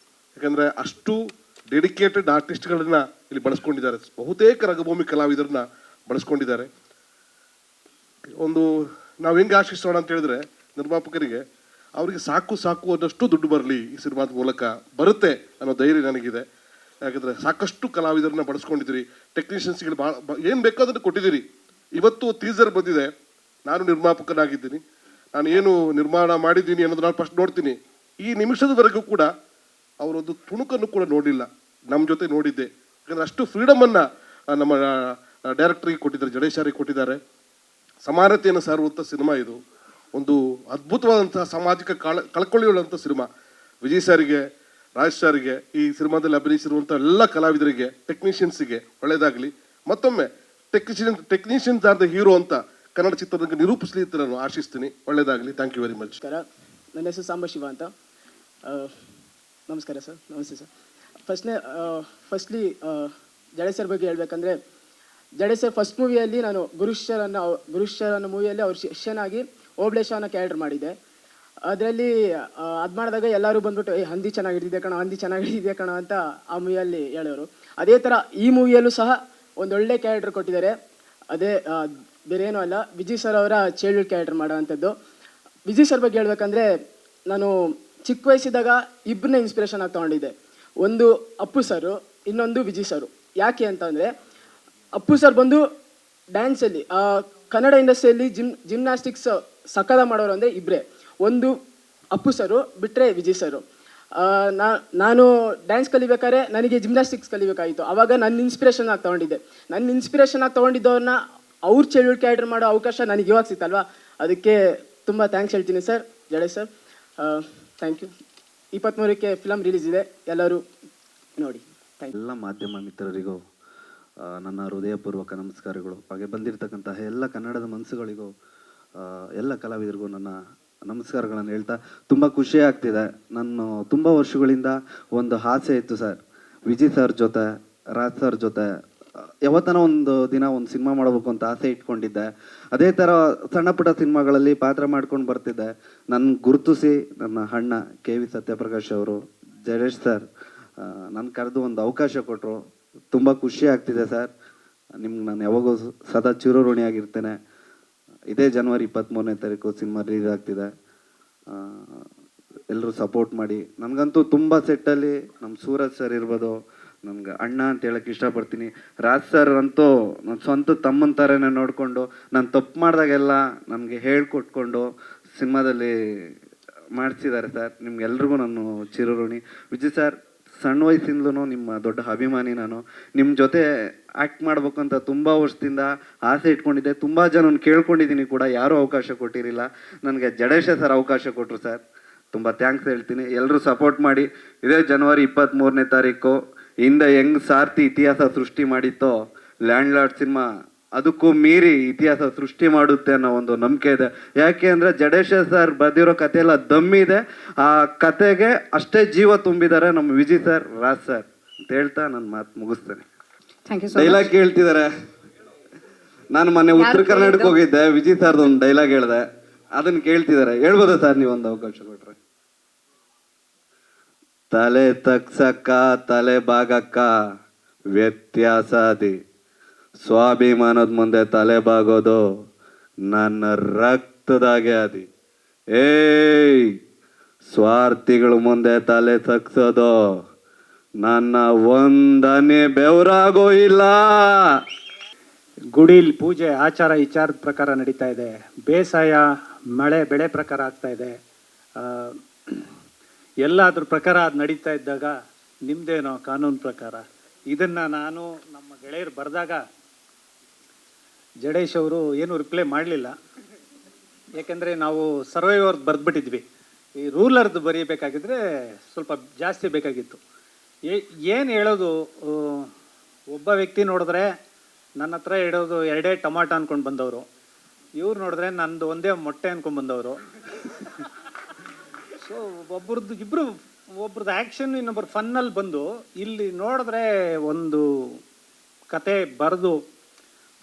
ಯಾಕಂದರೆ ಅಷ್ಟು ಡೆಡಿಕೇಟೆಡ್ ಆರ್ಟಿಸ್ಟ್ಗಳನ್ನ ಇಲ್ಲಿ ಬಳಸ್ಕೊಂಡಿದ್ದಾರೆ. ಬಹುತೇಕ ರಂಗಭೂಮಿ ಕಲಾವಿದರನ್ನ ಬಳಸ್ಕೊಂಡಿದ್ದಾರೆ. ಒಂದು ನಾವು ಹೆಂಗೆ ಆಶಿಸೋಣ ಅಂತ ಹೇಳಿದ್ರೆ, ನಿರ್ಮಾಪಕರಿಗೆ ಅವರಿಗೆ ಸಾಕು ಅನ್ನೋಷ್ಟು ದುಡ್ಡು ಬರಲಿ ಈ ಸಿನಿಮಾದ ಮೂಲಕ, ಬರುತ್ತೆ ಅನ್ನೋ ಧೈರ್ಯ ನನಗಿದೆ. ಯಾಕಂದರೆ ಸಾಕಷ್ಟು ಕಲಾವಿದರನ್ನ ಬಳಸ್ಕೊಂಡಿದ್ದೀರಿ, ಟೆಕ್ನಿಷಿಯನ್ಸ್ಗಳು ಭಾಳ ಏನು ಬೇಕೋ ಅದನ್ನು ಕೊಟ್ಟಿದ್ದೀರಿ. ಇವತ್ತು ಟೀಸರ್ ಬಂದಿದೆ. ನಾನು ನಿರ್ಮಾಪಕನಾಗಿದ್ದೀನಿ, ನಾನು ಏನು ನಿರ್ಮಾಣ ಮಾಡಿದ್ದೀನಿ ಅನ್ನೋದು ನಾನು ಫಸ್ಟ್ ನೋಡ್ತೀನಿ. ಈ ನಿಮಿಷದವರೆಗೂ ಕೂಡ ಅವರೊಂದು ತುಣುಕನ್ನು ಕೂಡ ನೋಡಿಲ್ಲ, ನಮ್ಮ ಜೊತೆ ನೋಡಿದ್ದೆ. ಯಾಕಂದರೆ ಅಷ್ಟು ಫ್ರೀಡಮನ್ನು ನಮ್ಮ ಡೈರೆಕ್ಟ್ರಿಗೆ ಕೊಟ್ಟಿದ್ದಾರೆ, ಜಡೇಶರಿಗೆ ಕೊಟ್ಟಿದ್ದಾರೆ. ಸಮಾನತೆಯನ್ನು ಸಾರುವಂಥ ಸಿನಿಮಾ ಇದು. ಒಂದು ಅದ್ಭುತವಾದಂತಹ ಸಾಮಾಜಿಕ ಕಳಕಳಿಯುಳ್ಳಂಥ ಸಿನಿಮಾ. ವಿಜಯ್ ಸಾರಿಗೆ, ರಾಜ್ ಸಾರಿಗೆ, ಈ ಸಿನಿಮಾದಲ್ಲಿ ಅಭಿನಯಿಸಿರುವಂಥ ಎಲ್ಲ ಕಲಾವಿದರಿಗೆ, ಟೆಕ್ನಿಷಿಯನ್ಸಿಗೆ ಒಳ್ಳೆಯದಾಗಲಿ. ಮತ್ತೊಮ್ಮೆ ಟೆಕ್ನಿಷಿಯನ್ಸ್ ಆರ್ ದ ಹೀರೋ ಅಂತ ಕನ್ನಡ ಚಿತ್ರರಂಗ ನಿರೂಪಿಸಲಿ ಅಂತ ನಾನು ಆಶಿಸ್ತೀನಿ. ಒಳ್ಳೆಯದಾಗಲಿ. Thank you very much. ನನ್ನ ಹೆಸರು ಸಾಂಬಶಿವ ಅಂತ. ನಮಸ್ಕಾರ ಸರ್. ನಮಸ್ತೆ ಸರ್. ಫಸ್ಟ್ಲಿ ಜಡೇಶ್ ಸರ್ ಬಗ್ಗೆ ಹೇಳ್ಬೇಕಂದ್ರೆ, ಜಡೇಶ್ ಸರ್ ಫಸ್ಟ್ ಮೂವಿಯಲ್ಲಿ ನಾನು ಗುರುಶ್ಚರ್ ಅನ್ನೋ ಮೂವಿಯಲ್ಲಿ ಅವ್ರ ಶಿಷ್ಯನಾಗಿ ಓಬ್ಳೇಶ ಅನ್ನೋ ಕ್ಯಾರೆಕ್ಟರ್ ಮಾಡಿದ್ದೆ. ಅದರಲ್ಲಿ ಅದು ಮಾಡಿದಾಗ ಎಲ್ಲರೂ ಬಂದ್ಬಿಟ್ಟು ಹಂದಿ ಚೆನ್ನಾಗಿಡಿದೆ ಕಣ ಅಂತ ಆ ಮೂವಿಯಲ್ಲಿ ಹೇಳೋರು. ಅದೇ ಥರ ಈ ಮೂವಿಯಲ್ಲೂ ಸಹ ಒಂದೊಳ್ಳೆ ಕ್ಯಾರೆಕ್ಟರ್ ಕೊಟ್ಟಿದ್ದಾರೆ. ಅದೇ ಬೇರೆ ಏನೂ ಅಲ್ಲ, ವಿಜಯ್ ಸರ್ ಅವರ ಚೈಲ್ಡ್ಹುಡ್ ಕ್ಯಾರೆಕ್ಟರ್ ಮಾಡೋ ಅಂಥದ್ದು. ವಿಜಯ್ ಸರ್ ಬಗ್ಗೆ ಹೇಳ್ಬೇಕಂದ್ರೆ, ನಾನು ಚಿಕ್ಕ ವಯಸ್ಸಿದ್ದಾಗ ಇಬ್ಬರನ್ನೇ ಇನ್ಸ್ಪಿರೇಷನ್ ಆಗಿ ತೊಗೊಂಡಿದ್ದೆ. ಒಂದು ಅಪ್ಪು ಸರು, ಇನ್ನೊಂದು ವಿಜಯ್ ಸರು. ಯಾಕೆ ಅಂತಂದರೆ, ಅಪ್ಪು ಸರ್ ಬಂದು ಡ್ಯಾನ್ಸಲ್ಲಿ ಕನ್ನಡ ಇಂಡಸ್ಟ್ರಿಯಲ್ಲಿ ಜಿಮ್ನಾಸ್ಟಿಕ್ಸ್ ಸಕ್ಕದ ಮಾಡೋರು ಅಂದರೆ ಇಬ್ಬರೇ. ಒಂದು ಅಪ್ಪು ಸರು ಬಿಟ್ಟರೆ ವಿಜಯ್ ಸರು. ನಾನು ಡ್ಯಾನ್ಸ್ ಕಲಿಬೇಕಾದ್ರೆ ನನಗೆ ಜಿಮ್ನಾಸ್ಟಿಕ್ಸ್ ಕಲಿಬೇಕಾಗಿತ್ತು. ಆವಾಗ ನನ್ನ ಇನ್ಸ್ಪಿರೇಷನ್ ಆಗಿ ತೊಗೊಂಡಿದ್ದವ್ರನ್ನ ಅವ್ರ ಚೈಲ್ಡ್ಹುಡ್ ಕ್ಯಾರೆಕ್ಟರ್ ಮಾಡೋ ಅವಕಾಶ ನನಗೆ ಇವಾಗ ಸಿಗ್ತಲ್ವಾ, ಅದಕ್ಕೆ ತುಂಬ ಥ್ಯಾಂಕ್ಸ್ ಹೇಳ್ತೀನಿ sir, Jadesh sir. Thank you. 23ಕ್ಕೆ ಫಿಲಮ್ ರಿಲೀಸ್ ಇದೆ, ಎಲ್ಲರೂ ನೋಡಿ. ಎಲ್ಲ ಮಾಧ್ಯಮ ಮಿತ್ರರಿಗೂ ನನ್ನ ಹೃದಯಪೂರ್ವಕ ನಮಸ್ಕಾರಗಳು. ಹಾಗೆ ಬಂದಿರತಕ್ಕಂತಹ ಎಲ್ಲ ಕನ್ನಡದ ಮನಸ್ಸುಗಳಿಗೂ, ಎಲ್ಲ ಕಲಾವಿದರಿಗೂ ನನ್ನ ನಮಸ್ಕಾರಗಳನ್ನು ಹೇಳ್ತಾ ತುಂಬ ಖುಷಿ ಆಗ್ತಿದೆ. ನಾನು ತುಂಬ ವರ್ಷಗಳಿಂದ ಒಂದು ಆಸೆ ಇತ್ತು ಸರ್, ವಿಜಯ್ ಸರ್ ಜೊತೆ, ರಾಜ್ ಸರ್ ಜೊತೆ ಯಾವತ್ತನ ಒಂದು ದಿನ ಒಂದು ಸಿನಿಮಾ ಮಾಡಬೇಕು ಅಂತ ಆಸೆ ಇಟ್ಕೊಂಡಿದ್ದೆ. ಅದೇ ಥರ ಸಣ್ಣ ಪುಟ್ಟ ಸಿನಿಮಾಗಳಲ್ಲಿ ಪಾತ್ರ ಮಾಡ್ಕೊಂಡು ಬರ್ತಿದ್ದೆ. ನನ್ನ ಗುರುತಿಸಿ ನನ್ನ ಅಣ್ಣ KV ಸತ್ಯಪ್ರಕಾಶ್ ಅವರು, ಜಡೇಶ್ ಸರ್ ನನ್ನ ಕರೆದು ಒಂದು ಅವಕಾಶ ಕೊಟ್ಟರು. ತುಂಬ ಖುಷಿ ಆಗ್ತಿದೆ ಸರ್. ನಿಮ್ಗೆ ನಾನು ಯಾವಾಗೂ ಸದಾ ಚಿರಋಣಿಯಾಗಿರ್ತೇನೆ. ಇದೇ ಜನವರಿ 23ನೇ ತಾರೀಕು ಸಿನಿಮಾ ರಿಲೀಸ್ ಆಗ್ತಿದೆ. ಎಲ್ಲರೂ ಸಪೋರ್ಟ್ ಮಾಡಿ. ನನಗಂತೂ ತುಂಬ ಸೆಟ್ಟಲ್ಲಿ ನಮ್ಮ ಸೂರಜ್ ಸರ್ ಇರ್ಬೋದು, ನಮ್ಗೆ ಅಣ್ಣ ಅಂತ ಹೇಳಕ್ಕೆ ಇಷ್ಟಪಡ್ತೀನಿ. ರಾಜ್ ಸರ್ ಅಂತೂ ನನ್ನ ಸ್ವಂತ ತಮ್ಮನ ಥರನೇ ನೋಡಿಕೊಂಡು, ನಾನು ತಪ್ಪು ಮಾಡಿದಾಗೆಲ್ಲ ನನಗೆ ಹೇಳ್ಕೊಟ್ಕೊಂಡು ಸಿನಿಮಾದಲ್ಲಿ ಮಾಡಿಸಿದ್ದಾರೆ ಸರ್. ನಿಮ್ಗೆಲ್ರಿಗೂ ನಾನು ಚಿರಋಣಿ. ವಿಜಯ್ ಸರ್, ಸಣ್ಣ ವಯಸ್ಸಿಂದಲೂ ನಿಮ್ಮ ದೊಡ್ಡ ಅಭಿಮಾನಿ ನಾನು. ನಿಮ್ಮ ಜೊತೆ ಆ್ಯಕ್ಟ್ ಮಾಡ್ಬೇಕು ಅಂತ ತುಂಬ ವರ್ಷದಿಂದ ಆಸೆ ಇಟ್ಕೊಂಡಿದ್ದೆ. ತುಂಬ ಜನನ ಕೇಳ್ಕೊಂಡಿದ್ದೀನಿ ಕೂಡ, ಯಾರೂ ಅವಕಾಶ ಕೊಟ್ಟಿರಲಿಲ್ಲ. ನನಗೆ ಜಡೇಶ ಸರ್ ಅವಕಾಶ ಕೊಟ್ಟರು ಸರ್. ತುಂಬ ಥ್ಯಾಂಕ್ಸ್ ಹೇಳ್ತೀನಿ. ಎಲ್ಲರೂ ಸಪೋರ್ಟ್ ಮಾಡಿ. ಇದೇ ಜನವರಿ 23ನೇ ತಾರೀಕು ಹಿಂದೆ ಹೆಂಗೆ ಸಾರ್ಥಿ ಇತಿಹಾಸ ಸೃಷ್ಟಿ ಮಾಡಿತ್ತೋ, ಲ್ಯಾಂಡ್ ಲಾರ್ಡ್ ಸಿನಿಮಾ ಅದಕ್ಕೂ ಮೀರಿ ಇತಿಹಾಸ ಸೃಷ್ಟಿ ಮಾಡುತ್ತೆ ಅನ್ನೋ ಒಂದು ನಂಬಿಕೆ ಇದೆ. ಯಾಕೆ ಅಂದರೆ ಜಡೇಶ ಸರ್ ಬರೆದಿರೋ ಕತೆ ಎಲ್ಲ ದಮ್ಮಿದೆ. ಆ ಕತೆಗೆ ಅಷ್ಟೇ ಜೀವ ತುಂಬಿದ್ದಾರೆ ನಮ್ಮ ವಿಜಯ್ ಸರ್, ರಾಜ್ ಸರ್ ಅಂತ ಹೇಳ್ತಾ ನನ್ನ ಮಾತು ಮುಗಿಸ್ತೇನೆ. ಡೈಲಾಗ್ ಕೇಳ್ತಿದ್ದಾರೆ. ನಾನು ಮೊನ್ನೆ ಉತ್ತರ ಕರ್ನಾಟಕ ಹೋಗಿದ್ದೆ, ವಿಜಯ್ ಸರ್ದು ಒಂದು ಡೈಲಾಗ್ ಹೇಳಿದೆ, ಅದನ್ನು ಕೇಳ್ತಿದ್ದಾರೆ. ಹೇಳ್ಬೋದಾ ಸರ್ ನೀವೊಂದು ಅವಕಾಶ ಕೊಟ್ರೆ? ತಲೆ ತಗ್ಸಕ್ಕ ತಲೆ ಬಾಗಕ್ಕ ವ್ಯತ್ಯಾಸ ಅದಿ, ಸ್ವಾಭಿಮಾನದ ಮುಂದೆ ತಲೆ ಬಾಗೋದು ನನ್ನ ರಕ್ತದಾಗೆ ಅದಿ. ಏಯ್ ಸ್ವಾರ್ಥಿಗಳು ಮುಂದೆ ತಲೆ ತಗ್ಸೋದು ನನ್ನ ಒಂದನೇ ಬೆವರಾಗೋ ಇಲ್ಲ. ಗುಡಿಲಿ ಪೂಜೆ ಆಚಾರ ವಿಚಾರದ ಪ್ರಕಾರ ನಡೀತಾ ಇದೆ, ಬೇಸಾಯ ಮಳೆ ಬೆಳೆ ಪ್ರಕಾರ ಆಗ್ತಾ ಇದೆ, ಎಲ್ಲಾದ್ರ ಪ್ರಕಾರ ಅದು ನಡೀತಾ ಇದ್ದಾಗ ನಿಮ್ಮದೇನೋ ಕಾನೂನು ಪ್ರಕಾರ. ಇದನ್ನು ನಾನು ನಮ್ಮ ಗೆಳೆಯರು ಬರೆದಾಗ ಜಡೇಶ್ ಅವರು ಏನು ರಿಪ್ಲೈ ಮಾಡಲಿಲ್ಲ. ಯಾಕೆಂದರೆ ನಾವು ಸರ್ವೈವರ್ದು ಬರೆದ್ಬಿಟ್ಟಿದ್ವಿ. ಈ ರೂಲರ್ದು ಬರೀಬೇಕಾಗಿದ್ದರೆ ಸ್ವಲ್ಪ ಜಾಸ್ತಿ ಬೇಕಾಗಿತ್ತು. ಏನು ಹೇಳೋದು, ಒಬ್ಬ ವ್ಯಕ್ತಿ ನೋಡಿದ್ರೆ ನನ್ನ ಹತ್ರ ಇಡೋದು 2 ಟೊಮಾಟೊ ಅಂದ್ಕೊಂಡು ಬಂದವರು, ಇವ್ರು ನೋಡಿದ್ರೆ ನಂದು ಒಂದೇ ಮೊಟ್ಟೆ ಅಂದ್ಕೊಂಡು ಬಂದವರು. ಸೊ ಒಬ್ರದ್ದು ಆ್ಯಕ್ಷನ್ ಇನ್ನೊಬ್ಬರು ಫನ್ನಲ್ಲಿ ಬಂದು ಇಲ್ಲಿ ನೋಡಿದ್ರೆ ಒಂದು ಕತೆ ಬರೆದು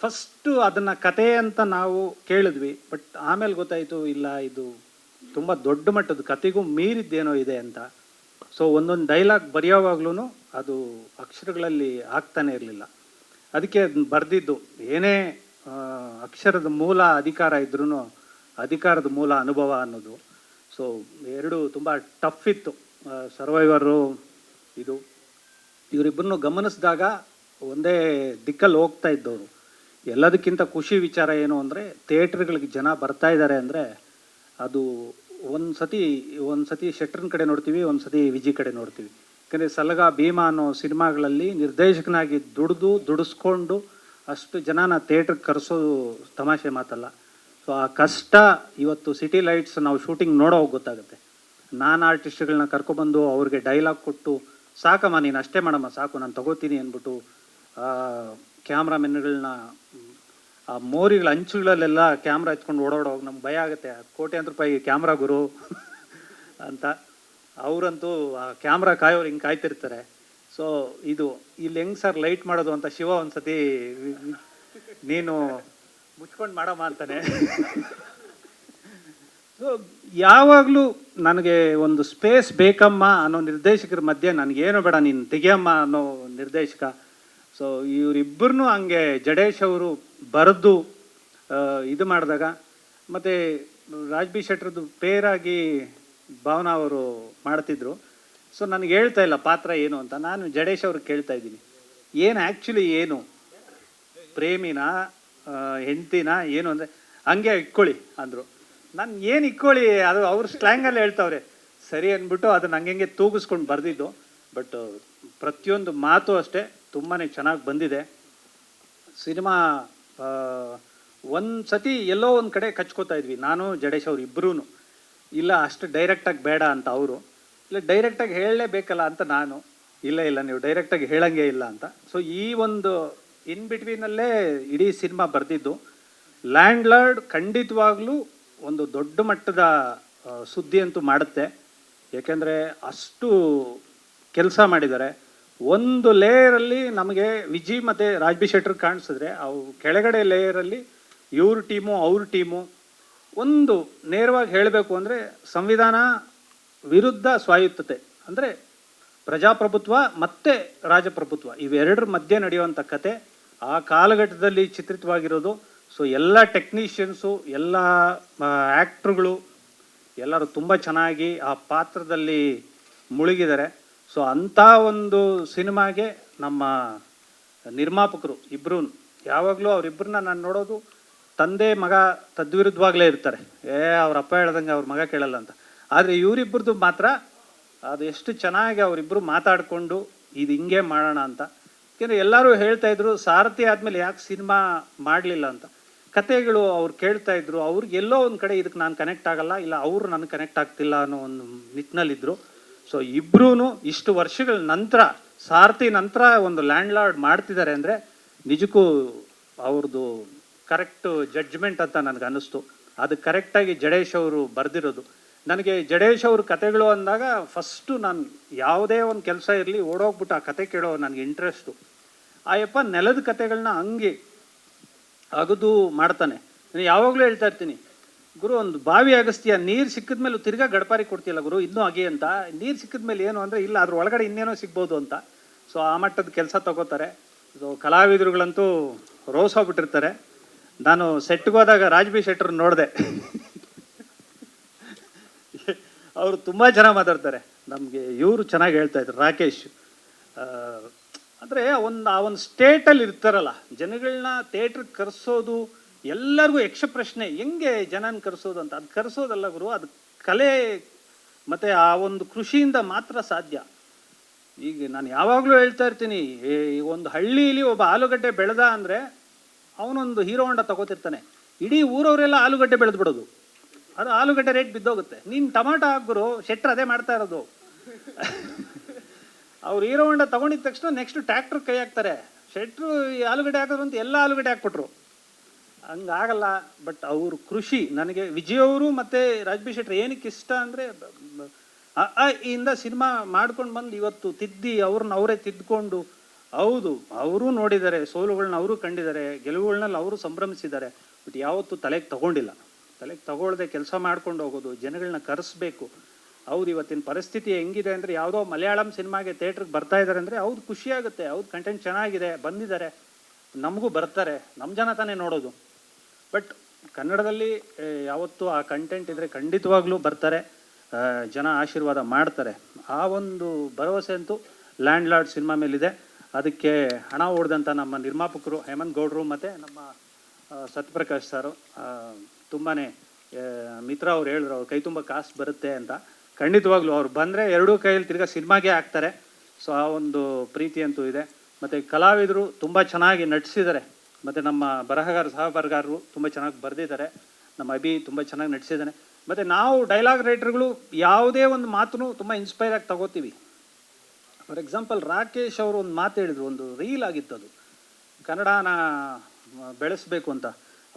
ಫಸ್ಟು ಅದನ್ನು ಕತೆ ಅಂತ ನಾವು ಕೇಳಿದ್ವಿ. ಬಟ್ ಆಮೇಲೆ ಗೊತ್ತಾಯಿತು ಇಲ್ಲ ಇದು ತುಂಬ ದೊಡ್ಡ ಮಟ್ಟದ ಕತೆಗೂ ಮೀರಿದ್ದೇನೋ ಇದೆ ಅಂತ. ಸೊ ಒಂದೊಂದು ಡೈಲಾಗ್ ಬರೆಯೋವಾಗ್ಲೂ ಅದು ಅಕ್ಷರಗಳಲ್ಲಿ ಆಗ್ತಾನೆ ಇರಲಿಲ್ಲ. ಅದಕ್ಕೆ ಬರೆದಿದ್ದು ಏನೇ ಅಕ್ಷರದ ಮೂಲ ಅಧಿಕಾರ ಇದ್ರೂ ಅಧಿಕಾರದ ಮೂಲ ಅನುಭವ ಅನ್ನೋದು. ಸೊ ಎರಡು ತುಂಬ ಟಫ್ ಇತ್ತು. ಸರ್ವೈವರು ಇದು ಇವರಿಬ್ಬರನ್ನು ಗಮನಿಸಿದಾಗ ಒಂದೇ ದಿಕ್ಕಲ್ಲಿ ಹೋಗ್ತಾ ಇದ್ದವರು. ಎಲ್ಲದಕ್ಕಿಂತ ಖುಷಿ ವಿಚಾರ ಏನು ಅಂದರೆ ಥಿಯೇಟ್ರ್ಗಳಿಗೆ ಜನ ಬರ್ತಾ ಇದ್ದಾರೆ ಅಂದರೆ ಅದು ಒಂದು ಸತಿ ಶೆಟ್ರನ್ ಕಡೆ ನೋಡ್ತೀವಿ, ಒಂದು ಸತಿ ವಿಜಿ ಕಡೆ ನೋಡ್ತೀವಿ. ಯಾಕಂದರೆ ಸಲಗ ಭೀಮಾ ಅನ್ನೋ ಸಿನಿಮಾಗಳಲ್ಲಿ ನಿರ್ದೇಶಕನಾಗಿ ದುಡಿಸ್ಕೊಂಡು ಅಷ್ಟು ಜನನ ಥಿಯೇಟ್ರಿಗೆ ಕರೆಸೋದು ತಮಾಷೆ ಮಾತಲ್ಲ. ಸೊ ಆ ಕಷ್ಟ ಇವತ್ತು ಸಿಟಿ ಲೈಟ್ಸ್ ನಾವು ಶೂಟಿಂಗ್ ನೋಡೋವಾಗ ಗೊತ್ತಾಗುತ್ತೆ. ನಾನು ಆರ್ಟಿಸ್ಟ್ಗಳನ್ನ ಕರ್ಕೊಬಂದು ಅವ್ರಿಗೆ ಡೈಲಾಗ್ ಕೊಟ್ಟು ಸಾಕಮ್ಮ ನೀನು ಅಷ್ಟೇ ಮಾಡಮ್ಮ ಸಾಕು ನಾನು ತಗೋತೀನಿ ಅಂದ್ಬಿಟ್ಟು ಕ್ಯಾಮ್ರಾಮೆನ್ಗಳನ್ನ ಆ ಮೋರಿಗಳ ಅಂಚುಗಳಲ್ಲೆಲ್ಲ ಕ್ಯಾಮ್ರಾ ಎತ್ಕೊಂಡು ಓಡಾಡೋವಾಗ ನಮ್ಗೆ ಭಯ ಆಗುತ್ತೆ. ಕೋಟ್ಯಾಂತರ ರೂಪಾಯಿ ಕ್ಯಾಮ್ರಾ ಗುರು ಅಂತ ಅವರಂತೂ ಆ ಕ್ಯಾಮ್ರಾ ಕಾಯೋರು ಹಿಂಗೆ ಕಾಯ್ತಿರ್ತಾರೆ. ಸೊ ಇದು ಇಲ್ಲಿ ಹೆಂಗೆ ಸರ್ ಲೈಟ್ ಮಾಡೋದು ಅಂತ ಶಿವ ಒಂದ್ಸತಿ ನೀನು ಮುಚ್ಕೊಂಡು ಮಾಡಮ್ಮ ಅಂತಾನೆ. ಸೊ ಯಾವಾಗಲೂ ನನಗೆ ಒಂದು ಸ್ಪೇಸ್ ಬೇಕಮ್ಮ ಅನ್ನೋ ನಿರ್ದೇಶಕರ ಮಧ್ಯೆ ನನಗೇನು ಬೇಡ ನೀನು ತೆಗಿಯಮ್ಮ ಅನ್ನೋ ನಿರ್ದೇಶಕ. ಸೊ ಇವರಿಬ್ಬರನ್ನೂ ಹಂಗೆ ಜಡೇಶ್ ಅವರು ಬರೆದು ಇದು ಮಾಡಿದಾಗ ಮತ್ತು ರಾಜ್ ಬಿ ಶೆಟ್ರದ್ದು ಪೇರಾಗಿ ಭಾವನಾ ಅವರು ಮಾಡ್ತಿದ್ರು. ಸೊ ನನಗೆ ಹೇಳ್ತಾ ಇಲ್ಲ ಪಾತ್ರ ಏನು ಅಂತ. ನಾನು ಜಡೇಶ್ ಅವ್ರಿಗೆ ಕೇಳ್ತಾ ಇದ್ದೀನಿ ಏನು ಆ್ಯಕ್ಚುಲಿ ಏನು ಪ್ರೇಮಿನ ಹೆಂಡ್ತಿನ ಏನು ಅಂದರೆ ಹಂಗೆ ಇಟ್ಕೊಳ್ಳಿ ಅಂದರು. ನಾನು ಏನು ಇಟ್ಕೊಳ್ಳಿ ಅದು ಅವ್ರ ಸ್ಲ್ಯಾಂಗಲ್ಲಿ ಹೇಳ್ತಾವ್ರೆ ಸರಿ ಅಂದ್ಬಿಟ್ಟು ಅದನ್ನು ಹಂಗೆ ತೂಗಿಸ್ಕೊಂಡು ಬರೆದಿದ್ದು. ಬಟ್ ಪ್ರತಿಯೊಂದು ಮಾತು ಅಷ್ಟೇ ತುಂಬಾ ಚೆನ್ನಾಗಿ ಬಂದಿದೆ. ಸಿನಿಮಾ ಒಂದು ಸತಿ ಎಲ್ಲೋ ಒಂದು ಕಡೆ ಕಚ್ಕೋತಾ ಇದ್ವಿ ನಾನು ಜಡೇಶ್ ಅವ್ರು ಇಬ್ಬರೂ. ಇಲ್ಲ ಅಷ್ಟು ಡೈರೆಕ್ಟಾಗಿ ಬೇಡ ಅಂತ ಅವರು, ಇಲ್ಲ ಡೈರೆಕ್ಟಾಗಿ ಹೇಳಲೇಬೇಕಲ್ಲ ಅಂತ ನಾನು, ಇಲ್ಲ ನೀವು ಡೈರೆಕ್ಟಾಗಿ ಹೇಳಂಗೆ ಇಲ್ಲ ಅಂತ. ಸೊ ಈ ಒಂದು ಇನ್ ಬಿಟ್ವೀನಲ್ಲೇ ಇಡೀ ಸಿನಿಮಾ ಬರೆದಿದ್ದು. ಲ್ಯಾಂಡ್ ಲಾರ್ಡ್ ಖಂಡಿತವಾಗ್ಲೂ ಒಂದು ದೊಡ್ಡ ಮಟ್ಟದ ಸುದ್ದಿ ಅಂತೂ ಮಾಡುತ್ತೆ. ಏಕೆಂದರೆ ಅಷ್ಟು ಕೆಲಸ ಮಾಡಿದ್ದಾರೆ. ಒಂದು ಲೇಯರಲ್ಲಿ ನಮಗೆ ವಿಜಿ ಮತ್ತು ರಾಜ್ ಬಿ ಶೆಟ್ರ್ ಕಾಣಿಸಿದ್ರೆ ಅವು ಕೆಳಗಡೆ ಲೇಯರಲ್ಲಿ ಇವ್ರ ಟೀಮು ಅವ್ರ ಟೀಮು. ಒಂದು ನೇರವಾಗಿ ಹೇಳಬೇಕು ಅಂದರೆ ಸಂವಿಧಾನ ವಿರುದ್ಧ ಸ್ವಾಯತ್ತತೆ ಅಂದರೆ ಪ್ರಜಾಪ್ರಭುತ್ವ ಮತ್ತು ರಾಜಪ್ರಭುತ್ವ ಇವೆರಡರ ಮಧ್ಯೆ ನಡೆಯುವಂಥ ಕತೆ ಆ ಕಾಲಘಟ್ಟದಲ್ಲಿ ಚಿತ್ರಿತವಾಗಿರೋದು. ಸೊ ಎಲ್ಲ ಟೆಕ್ನಿಷಿಯನ್ಸು ಎಲ್ಲ ಆ್ಯಕ್ಟ್ರುಗಳು ಎಲ್ಲರೂ ತುಂಬ ಚೆನ್ನಾಗಿ ಆ ಪಾತ್ರದಲ್ಲಿ ಮುಳುಗಿದ್ದಾರೆ. ಸೊ ಅಂಥ ಒಂದು ಸಿನಿಮಾಗೆ ನಮ್ಮ ನಿರ್ಮಾಪಕರು ಇಬ್ಬರು ಯಾವಾಗಲೂ ಅವರಿಬ್ಬರನ್ನ ನಾನು ನೋಡೋದು ತಂದೆ ಮಗ ತದ್ವಿರುದ್ಧವಾಗಲೇ ಇರ್ತಾರೆ. ಅವ್ರ ಅಪ್ಪ ಹೇಳ್ದಂಗೆ ಅವ್ರ ಮಗ ಕೇಳಲ್ಲ ಅಂತ. ಆದರೆ ಇವರಿಬ್ಬರದು ಮಾತ್ರ ಅದು ಎಷ್ಟು ಚೆನ್ನಾಗಿ ಅವರಿಬ್ಬರು ಮಾತಾಡಿಕೊಂಡು ಇದು ಹಿಂಗೆ ಮಾಡೋಣ ಅಂತ. ಯಾಕೆಂದರೆ ಎಲ್ಲರೂ ಹೇಳ್ತಾಯಿದ್ರು ಸಾರಥಿ ಆದಮೇಲೆ ಯಾಕೆ ಸಿನಿಮಾ ಮಾಡಲಿಲ್ಲ ಅಂತ. ಕತೆಗಳು ಅವ್ರು ಕೇಳ್ತಾಯಿದ್ರು, ಅವ್ರಿಗೆ ಎಲ್ಲೋ ಒಂದು ಕಡೆ ಇದಕ್ಕೆ ನಾನು ಕನೆಕ್ಟ್ ಆಗಲ್ಲ, ಇಲ್ಲ ಅವರು ನನಗೆ ಕನೆಕ್ಟ್ ಆಗ್ತಿಲ್ಲ ಅನ್ನೋ ಒಂದು ನಿಟ್ಟಿನಲ್ಲಿದ್ದರು. ಸೊ ಇಬ್ಬರೂ ಇಷ್ಟು ವರ್ಷಗಳ ನಂತರ ಸಾರಥಿ ನಂತರ ಒಂದು ಲ್ಯಾಂಡ್ ಲಾರ್ಡ್ ಮಾಡ್ತಿದ್ದಾರೆ ಅಂದರೆ ನಿಜಕ್ಕೂ ಅವ್ರದ್ದು ಕರೆಕ್ಟ್ ಜಡ್ಜ್ಮೆಂಟ್ ಅಂತ ನನಗೆ ಅನ್ನಿಸ್ತು. ಅದು ಕರೆಕ್ಟಾಗಿ ಜಡೇಶ್ ಅವರು ಬರೆದಿರೋದು. ನನಗೆ ಜಡೇಶ್ ಅವ್ರ ಕತೆಗಳು ಅಂದಾಗ ಫಸ್ಟು ನಾನು ಯಾವುದೇ ಒಂದು ಕೆಲಸ ಇರಲಿ ಓಡೋಗ್ಬಿಟ್ಟು ಆ ಕತೆ ಕೇಳೋ ನನಗೆ ಇಂಟ್ರೆಸ್ಟು. ಆಯಪ್ಪ ನೆಲದ ಕತೆಗಳನ್ನ ಹಂಗೆ ಅಗದು ಮಾಡ್ತಾನೆ. ನಾನು ಯಾವಾಗಲೂ ಹೇಳ್ತಾ ಇರ್ತೀನಿ, ಗುರು ಒಂದು ಬಾವಿ ಅಗಸ್ತ್ಯ ನೀರು ಸಿಕ್ಕಿದ ಮೇಲೆ ತಿರ್ಗಾ ಗಡಪಾರಿ ಕೊಡ್ತಿಲ್ಲ ಗುರು ಇನ್ನೂ ಹಾಗೆ ಅಂತ. ನೀರು ಸಿಕ್ಕಿದ ಮೇಲೆ ಏನು ಅಂದರೆ ಇಲ್ಲ ಅದ್ರ ಒಳಗಡೆ ಇನ್ನೇನೋ ಸಿಗ್ಬೋದು ಅಂತ. ಸೊ ಆ ಮಟ್ಟದ ಕೆಲಸ ತಗೋತಾರೆ. ಸೊ ಕಲಾವಿದರುಗಳಂತೂ ರೋಸ್ ಹೋಗ್ಬಿಟ್ಟಿರ್ತಾರೆ. ನಾನು ಸೆಟ್ಗೆ ಹೋದಾಗ ರಾಜ್ ಬಿ ಶೆಟ್ಟರ್ ನೋಡಿದೆ. ಅವರು ತುಂಬ ಚೆನ್ನಾಗಿ ಮಾತಾಡ್ತಾರೆ. ನಮಗೆ ಇವರು ಚೆನ್ನಾಗಿ ಹೇಳ್ತಾ ಇದ್ರು, ರಾಕೇಶ್. ಅಂದರೆ ಆ ಒಂದು ಸ್ಟೇಟಲ್ಲಿ ಇರ್ತಾರಲ್ಲ, ಜನಗಳನ್ನ ಥಿಯೇಟ್ರಿಗೆ ಕರೆಸೋದು, ಎಲ್ಲರಿಗೂ ಯಕ್ಷ ಪ್ರಶ್ನೆ ಹೆಂಗೆ ಜನನ ಕರೆಸೋದು ಅಂತ. ಅದು ಕರೆಸೋದಲ್ಲ ಗುರು, ಅದು ಕಲೆ ಮತ್ತು ಆ ಒಂದು ಕೃಷಿಯಿಂದ ಮಾತ್ರ ಸಾಧ್ಯ. ಈಗ ನಾನು ಯಾವಾಗಲೂ ಹೇಳ್ತಾ ಇರ್ತೀನಿ, ಒಂದು ಹಳ್ಳಿಯಲ್ಲಿ ಒಬ್ಬ ಆಲೂಗಡ್ಡೆ ಬೆಳೆದ ಅಂದರೆ ಅವನೊಂದು ಹೀರೋ ಹೊಂಡ ತಗೋತಿರ್ತಾನೆ. ಇಡೀ ಊರವರೆಲ್ಲ ಆಲೂಗಡ್ಡೆ ಬೆಳೆದು ಬಿಡೋದು, ಅದು ಆಲೂಗಡ್ಡೆ ರೇಟ್ ಬಿದ್ದೋಗುತ್ತೆ. ನೀನು ಟೊಮಾಟೊ ಹಾಕ್ಬಿರು, ಶೆಟ್ರ್ ಅದೇ ಮಾಡ್ತಾ ಇರೋದು. ಅವ್ರು ಹೀರೋ ಹೊಂಡ ತೊಗೊಂಡಿದ್ದ ತಕ್ಷಣ ನೆಕ್ಸ್ಟ್ ಟ್ರ್ಯಾಕ್ಟರ್ ಕೈ ಹಾಕ್ತಾರೆ. ಶೆಟ್ರು ಈ ಆಲೂಗಡ್ಡೆ ಹಾಕಿದ್ರು ಅಂತ ಎಲ್ಲ ಆಲೂಗಡ್ಡೆ ಹಾಕ್ಬಿಟ್ರು. ಹಂಗಾಗಲ್ಲ. ಬಟ್ ಅವರು ಕೃಷಿ, ನನಗೆ ವಿಜಯ್ ಅವರು ಮತ್ತು ರಾಜ್ ಬಿ ಶೆಟ್ರ್ ಏನಕ್ಕೆ ಇಷ್ಟ ಅಂದರೆ, ಇಂದ ಸಿನಿಮಾ ಮಾಡ್ಕೊಂಡು ಬಂದು ಇವತ್ತು ತಿದ್ದಿ ಅವ್ರನ್ನ ಅವರೇ ತಿದ್ಕೊಂಡು, ಹೌದು ಅವರು ನೋಡಿದ್ದಾರೆ, ಸೋಲುಗಳನ್ನ ಅವರು ಕಂಡಿದ್ದಾರೆ, ಗೆಲುವುಗಳನ್ನೆಲ್ಲ ಅವರು ಸಂಭ್ರಮಿಸಿದ್ದಾರೆ. ಬಟ್ ಯಾವತ್ತೂ ತಲೆಗೆ ತಗೊಂಡಿಲ್ಲ. ತಲೆಗೆ ತಗೊಳ್ಳದೆ ಕೆಲಸ ಮಾಡ್ಕೊಂಡು ಹೋಗೋದು, ಜನಗಳನ್ನ ಕರೆಸ್ಬೇಕು. ಹೌದು, ಇವತ್ತಿನ ಪರಿಸ್ಥಿತಿ ಹೆಂಗಿದೆ ಅಂದರೆ, ಯಾವುದೋ ಮಲಯಾಳಂ ಸಿನಿಮಾಗೆ ಥಿಯೇಟ್ರಿಗೆ ಬರ್ತಾ ಇದ್ದಾರೆ ಅಂದರೆ ಹೌದು ಖುಷಿಯಾಗುತ್ತೆ, ಹೌದು ಕಂಟೆಂಟ್ ಚೆನ್ನಾಗಿದೆ, ಬಂದಿದ್ದಾರೆ, ನಮಗೂ ಬರ್ತಾರೆ, ನಮ್ಮ ಜನ ತಾನೇ ನೋಡೋದು. ಬಟ್ ಕನ್ನಡದಲ್ಲಿ ಯಾವತ್ತೂ ಆ ಕಂಟೆಂಟ್ ಇದ್ದರೆ ಖಂಡಿತವಾಗ್ಲೂ ಬರ್ತಾರೆ, ಜನ ಆಶೀರ್ವಾದ ಮಾಡ್ತಾರೆ. ಆ ಒಂದು ಭರವಸೆ ಅಂತೂ ಲ್ಯಾಂಡ್ ಲಾರ್ಡ್ ಸಿನಿಮಾ ಮೇಲಿದೆ. ಅದಕ್ಕೆ ಹಣ ಹೊಡೆದಂಥ ನಮ್ಮ ನಿರ್ಮಾಪಕರು ಹೇಮಂತ್ ಗೌಡ್ರು ಮತ್ತು ನಮ್ಮ ಸತ್ಯಪ್ರಕಾಶ್ ಸರು, ತುಂಬಾ ಮಿತ್ರ ಅವ್ರು ಹೇಳಿದ್ರು, ಅವ್ರ ಕೈ ತುಂಬ ಕಾಸು ಬರುತ್ತೆ ಅಂತ. ಖಂಡಿತವಾಗ್ಲೂ ಅವ್ರು ಬಂದರೆ ಎರಡೂ ಕೈಯಲ್ಲಿ ತಿರ್ಗಾ ಸಿನಿಮಾಗೆ ಹಾಕ್ತಾರೆ. ಸೊ ಆ ಒಂದು ಪ್ರೀತಿ ಅಂತೂ ಇದೆ. ಮತ್ತು ಕಲಾವಿದರು ತುಂಬ ಚೆನ್ನಾಗಿ ನಟಿಸಿದ್ದಾರೆ. ಮತ್ತು ನಮ್ಮ ಸಹ ಬರಹಗಾರರು ತುಂಬ ಚೆನ್ನಾಗಿ ಬರೆದಿದ್ದಾರೆ. ನಮ್ಮ ಅಭಿ ತುಂಬ ಚೆನ್ನಾಗಿ ನಟಿಸಿದ್ದಾನೆ. ಮತ್ತು ನಾವು ಡೈಲಾಗ್ ರೈಟರ್ಗಳು ಯಾವುದೇ ಒಂದು ಮಾತನ್ನು ತುಂಬ ಇನ್ಸ್ಪೈರ್ ಆಗಿ ತಗೋತೀವಿ. ಫಾರ್ ಎಕ್ಸಾಂಪಲ್ ರಾಕೇಶ್ ಅವರು ಒಂದು ಮಾತು ಹೇಳಿದರು, ಒಂದು ರೀಲ್ ಆಗಿತ್ತು, ಅದು ಕನ್ನಡನ ಬೆಳೆಸಬೇಕು ಅಂತ.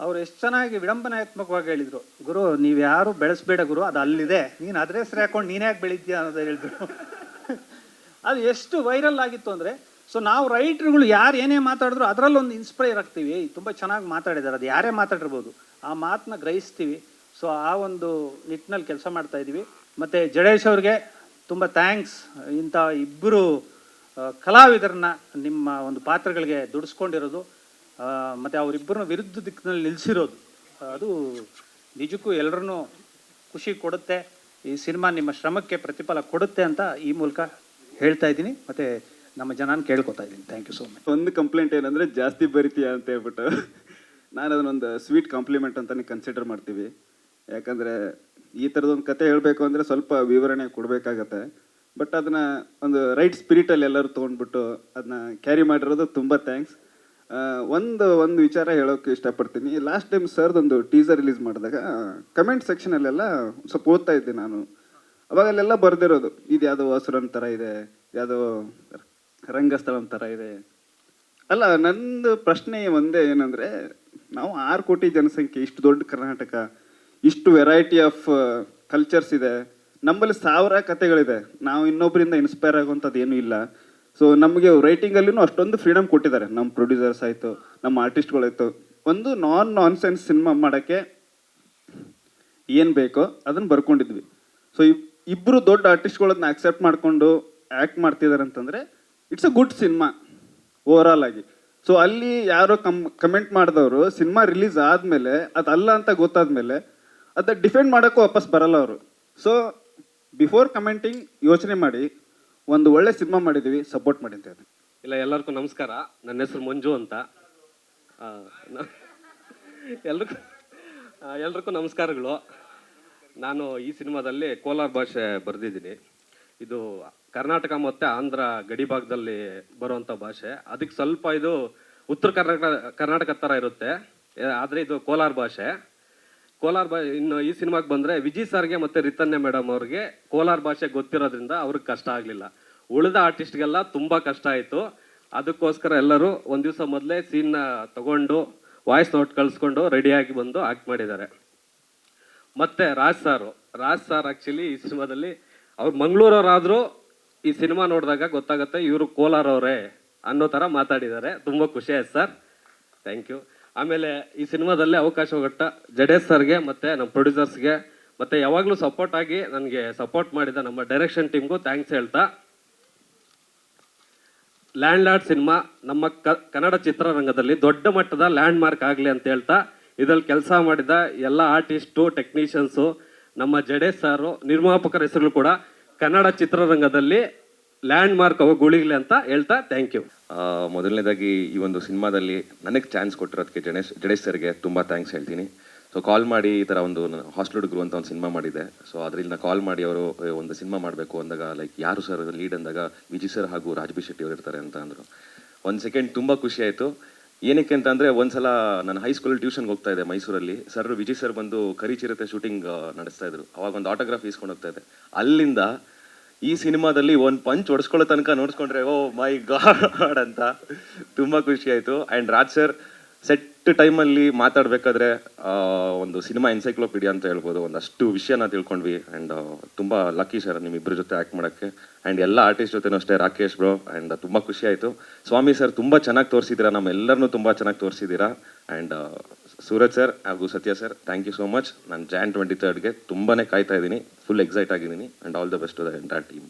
ಅವ್ರು ಎಷ್ಟು ಚೆನ್ನಾಗಿ ವಿಡಂಬನಾತ್ಮಕವಾಗಿ ಹೇಳಿದರು, ಗುರು ನೀವು ಯಾರು ಬೆಳೆಸಬೇಡ ಗುರು, ಅದು ಅಲ್ಲಿದೆ, ನೀನು ಅದ್ರ ಹೆಸರು ಹಾಕೊಂಡು ನೀನೇ ಯಾಕೆ ಬೆಳೀತೀಯ ಅನ್ನೋದು ಹೇಳಿದ್ರು. ಅದು ಎಷ್ಟು ವೈರಲ್ ಆಗಿತ್ತು ಅಂದರೆ, ಸೊ ನಾವು ರೈಟ್ರುಗಳು ಯಾರು ಏನೇ ಮಾತಾಡಿದ್ರು ಅದರಲ್ಲೊಂದು ಇನ್ಸ್ಪೈರ್ ಆಗ್ತೀವಿ. ತುಂಬ ಚೆನ್ನಾಗಿ ಮಾತಾಡಿದ್ದಾರೆ, ಅದು ಯಾರೇ ಮಾತಾಡಿರ್ಬೋದು, ಆ ಮಾತನ್ನ ಗ್ರಹಿಸ್ತೀವಿ. ಸೊ ಆ ಒಂದು ನಿಟ್ಟಿನಲ್ಲಿ ಕೆಲಸ ಮಾಡ್ತಾಯಿದ್ದೀವಿ. ಮತ್ತು ಜಡೇಶ್ ಅವ್ರಿಗೆ ತುಂಬ ಥ್ಯಾಂಕ್ಸ್. ಇಂಥ ಇಬ್ಬರು ಕಲಾವಿದರನ್ನ ನಿಮ್ಮ ಒಂದು ಪಾತ್ರಗಳಿಗೆ ದುಡಿಸ್ಕೊಂಡಿರೋದು, ಮತ್ತು ಅವರಿಬ್ಬರನ್ನ ವಿರುದ್ಧ ದಿಕ್ಕಿನಲ್ಲಿ ನಿಲ್ಲಿಸಿರೋದು, ಅದು ನಿಜಕ್ಕೂ ಎಲ್ಲರನ್ನೂ ಖುಷಿ ಕೊಡುತ್ತೆ. ಈ ಸಿನಿಮಾ ನಿಮ್ಮ ಶ್ರಮಕ್ಕೆ ಪ್ರತಿಫಲ ಕೊಡುತ್ತೆ ಅಂತ ಈ ಮೂಲಕ ಹೇಳ್ತಾ ಇದ್ದೀನಿ. ಮತ್ತು ನಮ್ಮ ಜನನ ಕೇಳ್ಕೊತಾ ಇದ್ದೀನಿ. Thank you so much. ಒಂದು ಕಂಪ್ಲೇಂಟ್ ಏನಂದರೆ ಜಾಸ್ತಿ ಬರಿತೀಯ ಅಂತ ಹೇಳ್ಬಿಟ್ಟು, ನಾನು ಅದನ್ನೊಂದು ಸ್ವೀಟ್ ಕಾಂಪ್ಲಿಮೆಂಟ್ ಅಂತಲೇ ಕನ್ಸಿಡರ್ ಮಾಡ್ತೀವಿ. ಯಾಕಂದರೆ ಈ ಥರದೊಂದು ಕತೆ ಹೇಳಬೇಕು ಅಂದರೆ ಸ್ವಲ್ಪ ವಿವರಣೆ ಕೊಡಬೇಕಾಗತ್ತೆ. ಬಟ್ ಅದನ್ನು ಒಂದು ರೈಟ್ ಸ್ಪಿರಿಟಲ್ಲಿ ಎಲ್ಲರೂ ತೊಗೊಂಡ್ಬಿಟ್ಟು ಅದನ್ನ ಕ್ಯಾರಿ ಮಾಡಿರೋದು ತುಂಬ ಥ್ಯಾಂಕ್ಸ್. ಒಂದು ವಿಚಾರ ಹೇಳೋಕ್ಕೆ ಇಷ್ಟಪಡ್ತೀನಿ. ಲಾಸ್ಟ್ ಟೈಮ್ ಸರ್ದೊಂದು ಟೀಸರ್ ರಿಲೀಸ್ ಮಾಡಿದಾಗ ಕಮೆಂಟ್ ಸೆಕ್ಷನಲ್ಲೆಲ್ಲ ಸ್ವಲ್ಪ ಓದ್ತಾ ಇದ್ದೆ ನಾನು. ಅವಾಗಲ್ಲೆಲ್ಲ ಬರೆದಿರೋದು, ಇದು ಯಾವುದೋ ಹಸುರನ್ ಥರ ಇದೆ, ಯಾವುದೋ ರಂಗಸ್ಥಳಂ ಥರ ಇದೆ. ಅಲ್ಲ, ನಂದು ಪ್ರಶ್ನೆ ಒಂದೇ ಏನಂದರೆ, ನಾವು 6 ಕೋಟಿ ಜನಸಂಖ್ಯೆ, ಇಷ್ಟು ದೊಡ್ಡ ಕರ್ನಾಟಕ, ಇಷ್ಟು ವೆರೈಟಿ ಆಫ್ ಕಲ್ಚರ್ಸ್ ಇದೆ, ನಮ್ಮಲ್ಲಿ 1000 ಕತೆಗಳಿದೆ. ನಾವು ಇನ್ನೊಬ್ಬರಿಂದ ಇನ್ಸ್ಪೈರ್ ಆಗುವಂಥದ್ದು ಏನೂ ಇಲ್ಲ. ಸೊ ನಮಗೆ ರೈಟಿಂಗಲ್ಲಿನೂ ಅಷ್ಟೊಂದು ಫ್ರೀಡಮ್ ಕೊಟ್ಟಿದ್ದಾರೆ ನಮ್ಮ ಪ್ರೊಡ್ಯೂಸರ್ಸ್ ಆಯಿತು, ನಮ್ಮ ಆರ್ಟಿಸ್ಟ್ಗಳಾಯಿತು. ಒಂದು ನಾನ್ ಸೆನ್ಸ್ ಸಿನಿಮಾ ಮಾಡೋಕ್ಕೆ ಏನು ಬೇಕೋ ಅದನ್ನು ಬರ್ಕೊಂಡಿದ್ವಿ. ಸೊ ಇಬ್ಬರು ದೊಡ್ಡ ಆರ್ಟಿಸ್ಟ್ಗಳನ್ನ ಆಕ್ಸೆಪ್ಟ್ ಮಾಡಿಕೊಂಡು ಆ್ಯಕ್ಟ್ ಮಾಡ್ತಿದ್ದಾರೆ ಅಂತಂದರೆ it's a good cinema overall ಆಗಿ. ಸೊ ಅಲ್ಲಿ ಯಾರೋ ಕಮೆಂಟ್ ಮಾಡಿದವರು ಸಿನಿಮಾ ರಿಲೀಸ್ ಆದಮೇಲೆ ಅದಲ್ಲ ಅಂತ ಗೊತ್ತಾದ್ಮೇಲೆ ಅದನ್ನ ಡಿಫೆಂಡ್ ಮಾಡೋಕ್ಕೂ ವಾಪಸ್ ಬರಲ್ಲ ಅವರು. ಸೊ ಬಿಫೋರ್ ಕಮೆಂಟಿಂಗ್ ಯೋಚನೆ ಮಾಡಿ, ಒಂದು ಒಳ್ಳೆ ಸಿನಿಮಾ ಮಾಡಿದ್ದೀವಿ, ಸಪೋರ್ಟ್ ಮಾಡಿ ಅಂತ. ಇಲ್ಲ, ಎಲ್ಲರಿಗೂ ನಮಸ್ಕಾರ. ನನ್ನ ಹೆಸರು ಮಂಜು ಅಂತ. ಎಲ್ರಿಗೂ ನಮಸ್ಕಾರಗಳು. ನಾನು ಈ ಸಿನಿಮಾದಲ್ಲಿ ಕೋಲಾರ ಭಾಷೆ ಬರೆದಿದ್ದೀನಿ. ಇದು ಕರ್ನಾಟಕ ಮತ್ತು ಆಂಧ್ರ ಗಡಿ ಭಾಗದಲ್ಲಿ ಬರುವಂಥ ಭಾಷೆ. ಅದಕ್ಕೆ ಸ್ವಲ್ಪ ಇದು ಉತ್ತರ ಕರ್ನಾಟಕ ಥರ ಇರುತ್ತೆ, ಆದರೆ ಇದು ಕೋಲಾರ ಭಾಷೆ. ಇನ್ನು ಈ ಸಿನಿಮಾಗೆ ಬಂದರೆ ವಿಜಯ್ ಸರ್ಗೆ ಮತ್ತು ರಿತನ್ಯ ಮೇಡಮ್ ಅವ್ರಿಗೆ ಕೋಲಾರ ಭಾಷೆ ಗೊತ್ತಿರೋದ್ರಿಂದ ಅವ್ರಿಗೆ ಕಷ್ಟ ಆಗಲಿಲ್ಲ. ಉಳಿದ ಆರ್ಟಿಸ್ಟ್ಗೆಲ್ಲ ತುಂಬ ಕಷ್ಟ ಆಯಿತು. ಅದಕ್ಕೋಸ್ಕರ ಎಲ್ಲರೂ ಒಂದು ದಿವಸ ಮೊದಲೇ ಸೀನ್ನ ತಗೊಂಡು ವಾಯ್ಸ್ ನೋಟ್ ಕಳಿಸ್ಕೊಂಡು ರೆಡಿಯಾಗಿ ಬಂದು ಆ್ಯಕ್ಟ್ ಮಾಡಿದ್ದಾರೆ. ಮತ್ತು ರಾಜ್ ಸಾರ್ ಆ್ಯಕ್ಚುಲಿ ಈ ಸಿನಿಮಾದಲ್ಲಿ ಅವ್ರು ಮಂಗಳೂರವರಾದರೂ ಈ ಸಿನಿಮಾ ನೋಡಿದಾಗ ಗೊತ್ತಾಗುತ್ತೆ ಇವರು ಕೋಲಾರವರೇ ಅನ್ನೋ ಥರ ಮಾತಾಡಿದ್ದಾರೆ. ತುಂಬ ಖುಷಿ ಆಯ್ತು ಸರ್, ಥ್ಯಾಂಕ್ ಯು. ಆಮೇಲೆ ಈ ಸಿನಿಮಾದಲ್ಲಿ ಅವಕಾಶ ಕೊಟ್ಟ ಜಡೇಶ್ ಸರ್ಗೆ ಮತ್ತು ನಮ್ಮ ಪ್ರೊಡ್ಯೂಸರ್ಸ್ಗೆ ಮತ್ತು ಯಾವಾಗಲೂ ಸಪೋರ್ಟ್ ಆಗಿ ನನಗೆ ಸಪೋರ್ಟ್ ಮಾಡಿದ ನಮ್ಮ ಡೈರೆಕ್ಷನ್ ಟೀಮ್ಗೂ ಥ್ಯಾಂಕ್ಸ್ ಹೇಳ್ತಾ, ಲ್ಯಾಂಡ್ ಲಾರ್ಡ್ ಸಿನಿಮಾ ನಮ್ಮ ಕನ್ನಡ ಚಿತ್ರರಂಗದಲ್ಲಿ ದೊಡ್ಡ ಮಟ್ಟದ ಲ್ಯಾಂಡ್ ಮಾರ್ಕ್ ಆಗಲಿ ಅಂತ ಹೇಳ್ತಾ ಇದರಲ್ಲಿ ಕೆಲಸ ಮಾಡಿದ ಎಲ್ಲ ಆರ್ಟಿಸ್ಟು ಟೆಕ್ನಿಷಿಯನ್ಸು, ನಮ್ಮ ಜಡೇಶ್ ಸಾರು, ನಿರ್ಮಾಪಕರ ಹೆಸರು ಕೂಡ ಕನ್ನಡ ಚಿತ್ರರಂಗದಲ್ಲಿ ಲ್ಯಾಂಡ್ ಮಾರ್ಕ್ ಗುಳಿಗ್ಲಿ ಅಂತ ಹೇಳ್ತಾ ಥ್ಯಾಂಕ್ ಯು. ಮೊದಲನೇದಾಗಿ ಈ ಒಂದು ಸಿನಿಮಾದಲ್ಲಿ ನನಗೆ ಚಾನ್ಸ್ ಕೊಟ್ಟಿರೋದಕ್ಕೆ ಜಡೇಶ್ ಸರ್ಗೆ ತುಂಬ ಥ್ಯಾಂಕ್ಸ್ ಹೇಳ್ತೀನಿ. ಸೊ ಕಾಲ್ ಮಾಡಿ ಈ ಥರ ಒಂದು ಹಾಸ್ಟೆಲ್ ಹುಡುಗರು ಅಂತ ಒಂದು ಸಿನಿಮಾ ಮಾಡಿದೆ. ಸೊ ಅದರಿಂದ ಕಾಲ್ ಮಾಡಿ ಅವರು ಒಂದು ಸಿನಿಮಾ ಮಾಡಬೇಕು ಅಂದಾಗ ಲೈಕ್ ಯಾರು ಸರ್ ಲೀಡ್ ಅಂದಾಗ ವಿಜಯ್ ಸರ್ ಹಾಗೂ ರಾಜ್ಬಿ ಶೆಟ್ಟಿ ಅವರು ಇರ್ತಾರೆ ಅಂತ ಅಂದರು. ಒಂದು ಸೆಕೆಂಡ್ ತುಂಬ ಖುಷಿ ಆಯಿತು. ಏನಕ್ಕೆ ಅಂತ ಅಂದರೆ ಒಂದ್ಸಲ ನಾನು ಹೈಸ್ಕೂಲ್ ಟ್ಯೂಷನ್ಗೆ ಹೋಗ್ತಾ ಇದ್ದೆ ಮೈಸೂರಲ್ಲಿ. ಸರ್ ವಿಜಯ್ ಸರ್ ಬಂದು ಕರಿಚಿರತೆ ಶೂಟಿಂಗ್ ನಡೆಸ್ತಾ ಇದ್ರು. ಅವಾಗ ಒಂದು ಆಟೋಗ್ರಾಫ್ ಇಸ್ಕೊಂಡು ಹೋಗ್ತಾ ಇದ್ದೆ. ಅಲ್ಲಿಂದ ಈ ಸಿನಿಮಾದಲ್ಲಿ ಒಂದು ಪಂಚ್ ಹೊಡ್ಸ್ಕೊಳ್ಳೋ ತನಕ ನೋಡಿಸ್ಕೊಂಡ್ರೆ ಓ ಮೈ ಗಾಡ್ ಅಂತ ತುಂಬ ಖುಷಿ ಆಯಿತು. ಆ್ಯಂಡ್ ರಾಜ್ ಸರ್ ಸೆಟ್ ಟೈಮಲ್ಲಿ ಮಾತಾಡಬೇಕಾದ್ರೆ ಒಂದು ಸಿನಿಮಾ ಎನ್ಸೈಕ್ಲೋಪೀಡಿಯಾ ಅಂತ ಹೇಳ್ಬೋದು. ಒಂದಷ್ಟು ವಿಷಯನ ತಿಳ್ಕೊಂಡ್ವಿ. ಆ್ಯಂಡ್ ತುಂಬ ಲಕ್ಕಿ ಸರ್ ನಿಮ್ಮಿಬ್ಬರ ಜೊತೆ ಆ್ಯಕ್ಟ್ ಮಾಡೋಕ್ಕೆ. ಆ್ಯಂಡ್ ಎಲ್ಲ ಆರ್ಟಿಸ್ಟ್ ಜೊತೆನೂ ಅಷ್ಟೇ, ರಾಕೇಶ್ ಬ್ರೋ. ಆ್ಯಂಡ್ ತುಂಬ ಖುಷಿ ಆಯಿತು. ಸ್ವಾಮಿ ಸರ್ ತುಂಬ ಚೆನ್ನಾಗಿ ತೋರಿಸಿದ್ದೀರಾ, ನಮ್ಮೆಲ್ಲರನ್ನೂ ತುಂಬ ಚೆನ್ನಾಗಿ ತೋರಿಸಿದ್ದೀರಾ. ಆ್ಯಂಡ್ ಸೂರಜ್ ಸರ್ ಹಾಗೂ Satya sir thank you so much. ನಾನು Jan 23ಗೆ ತುಂಬಾ ಕಾಯ್ತಾ ಇದ್ದೀನಿ, ಫುಲ್ ಎಕ್ಸೈಟ್ ಆಗಿದ್ದೀನಿ. And all the best to the entire team.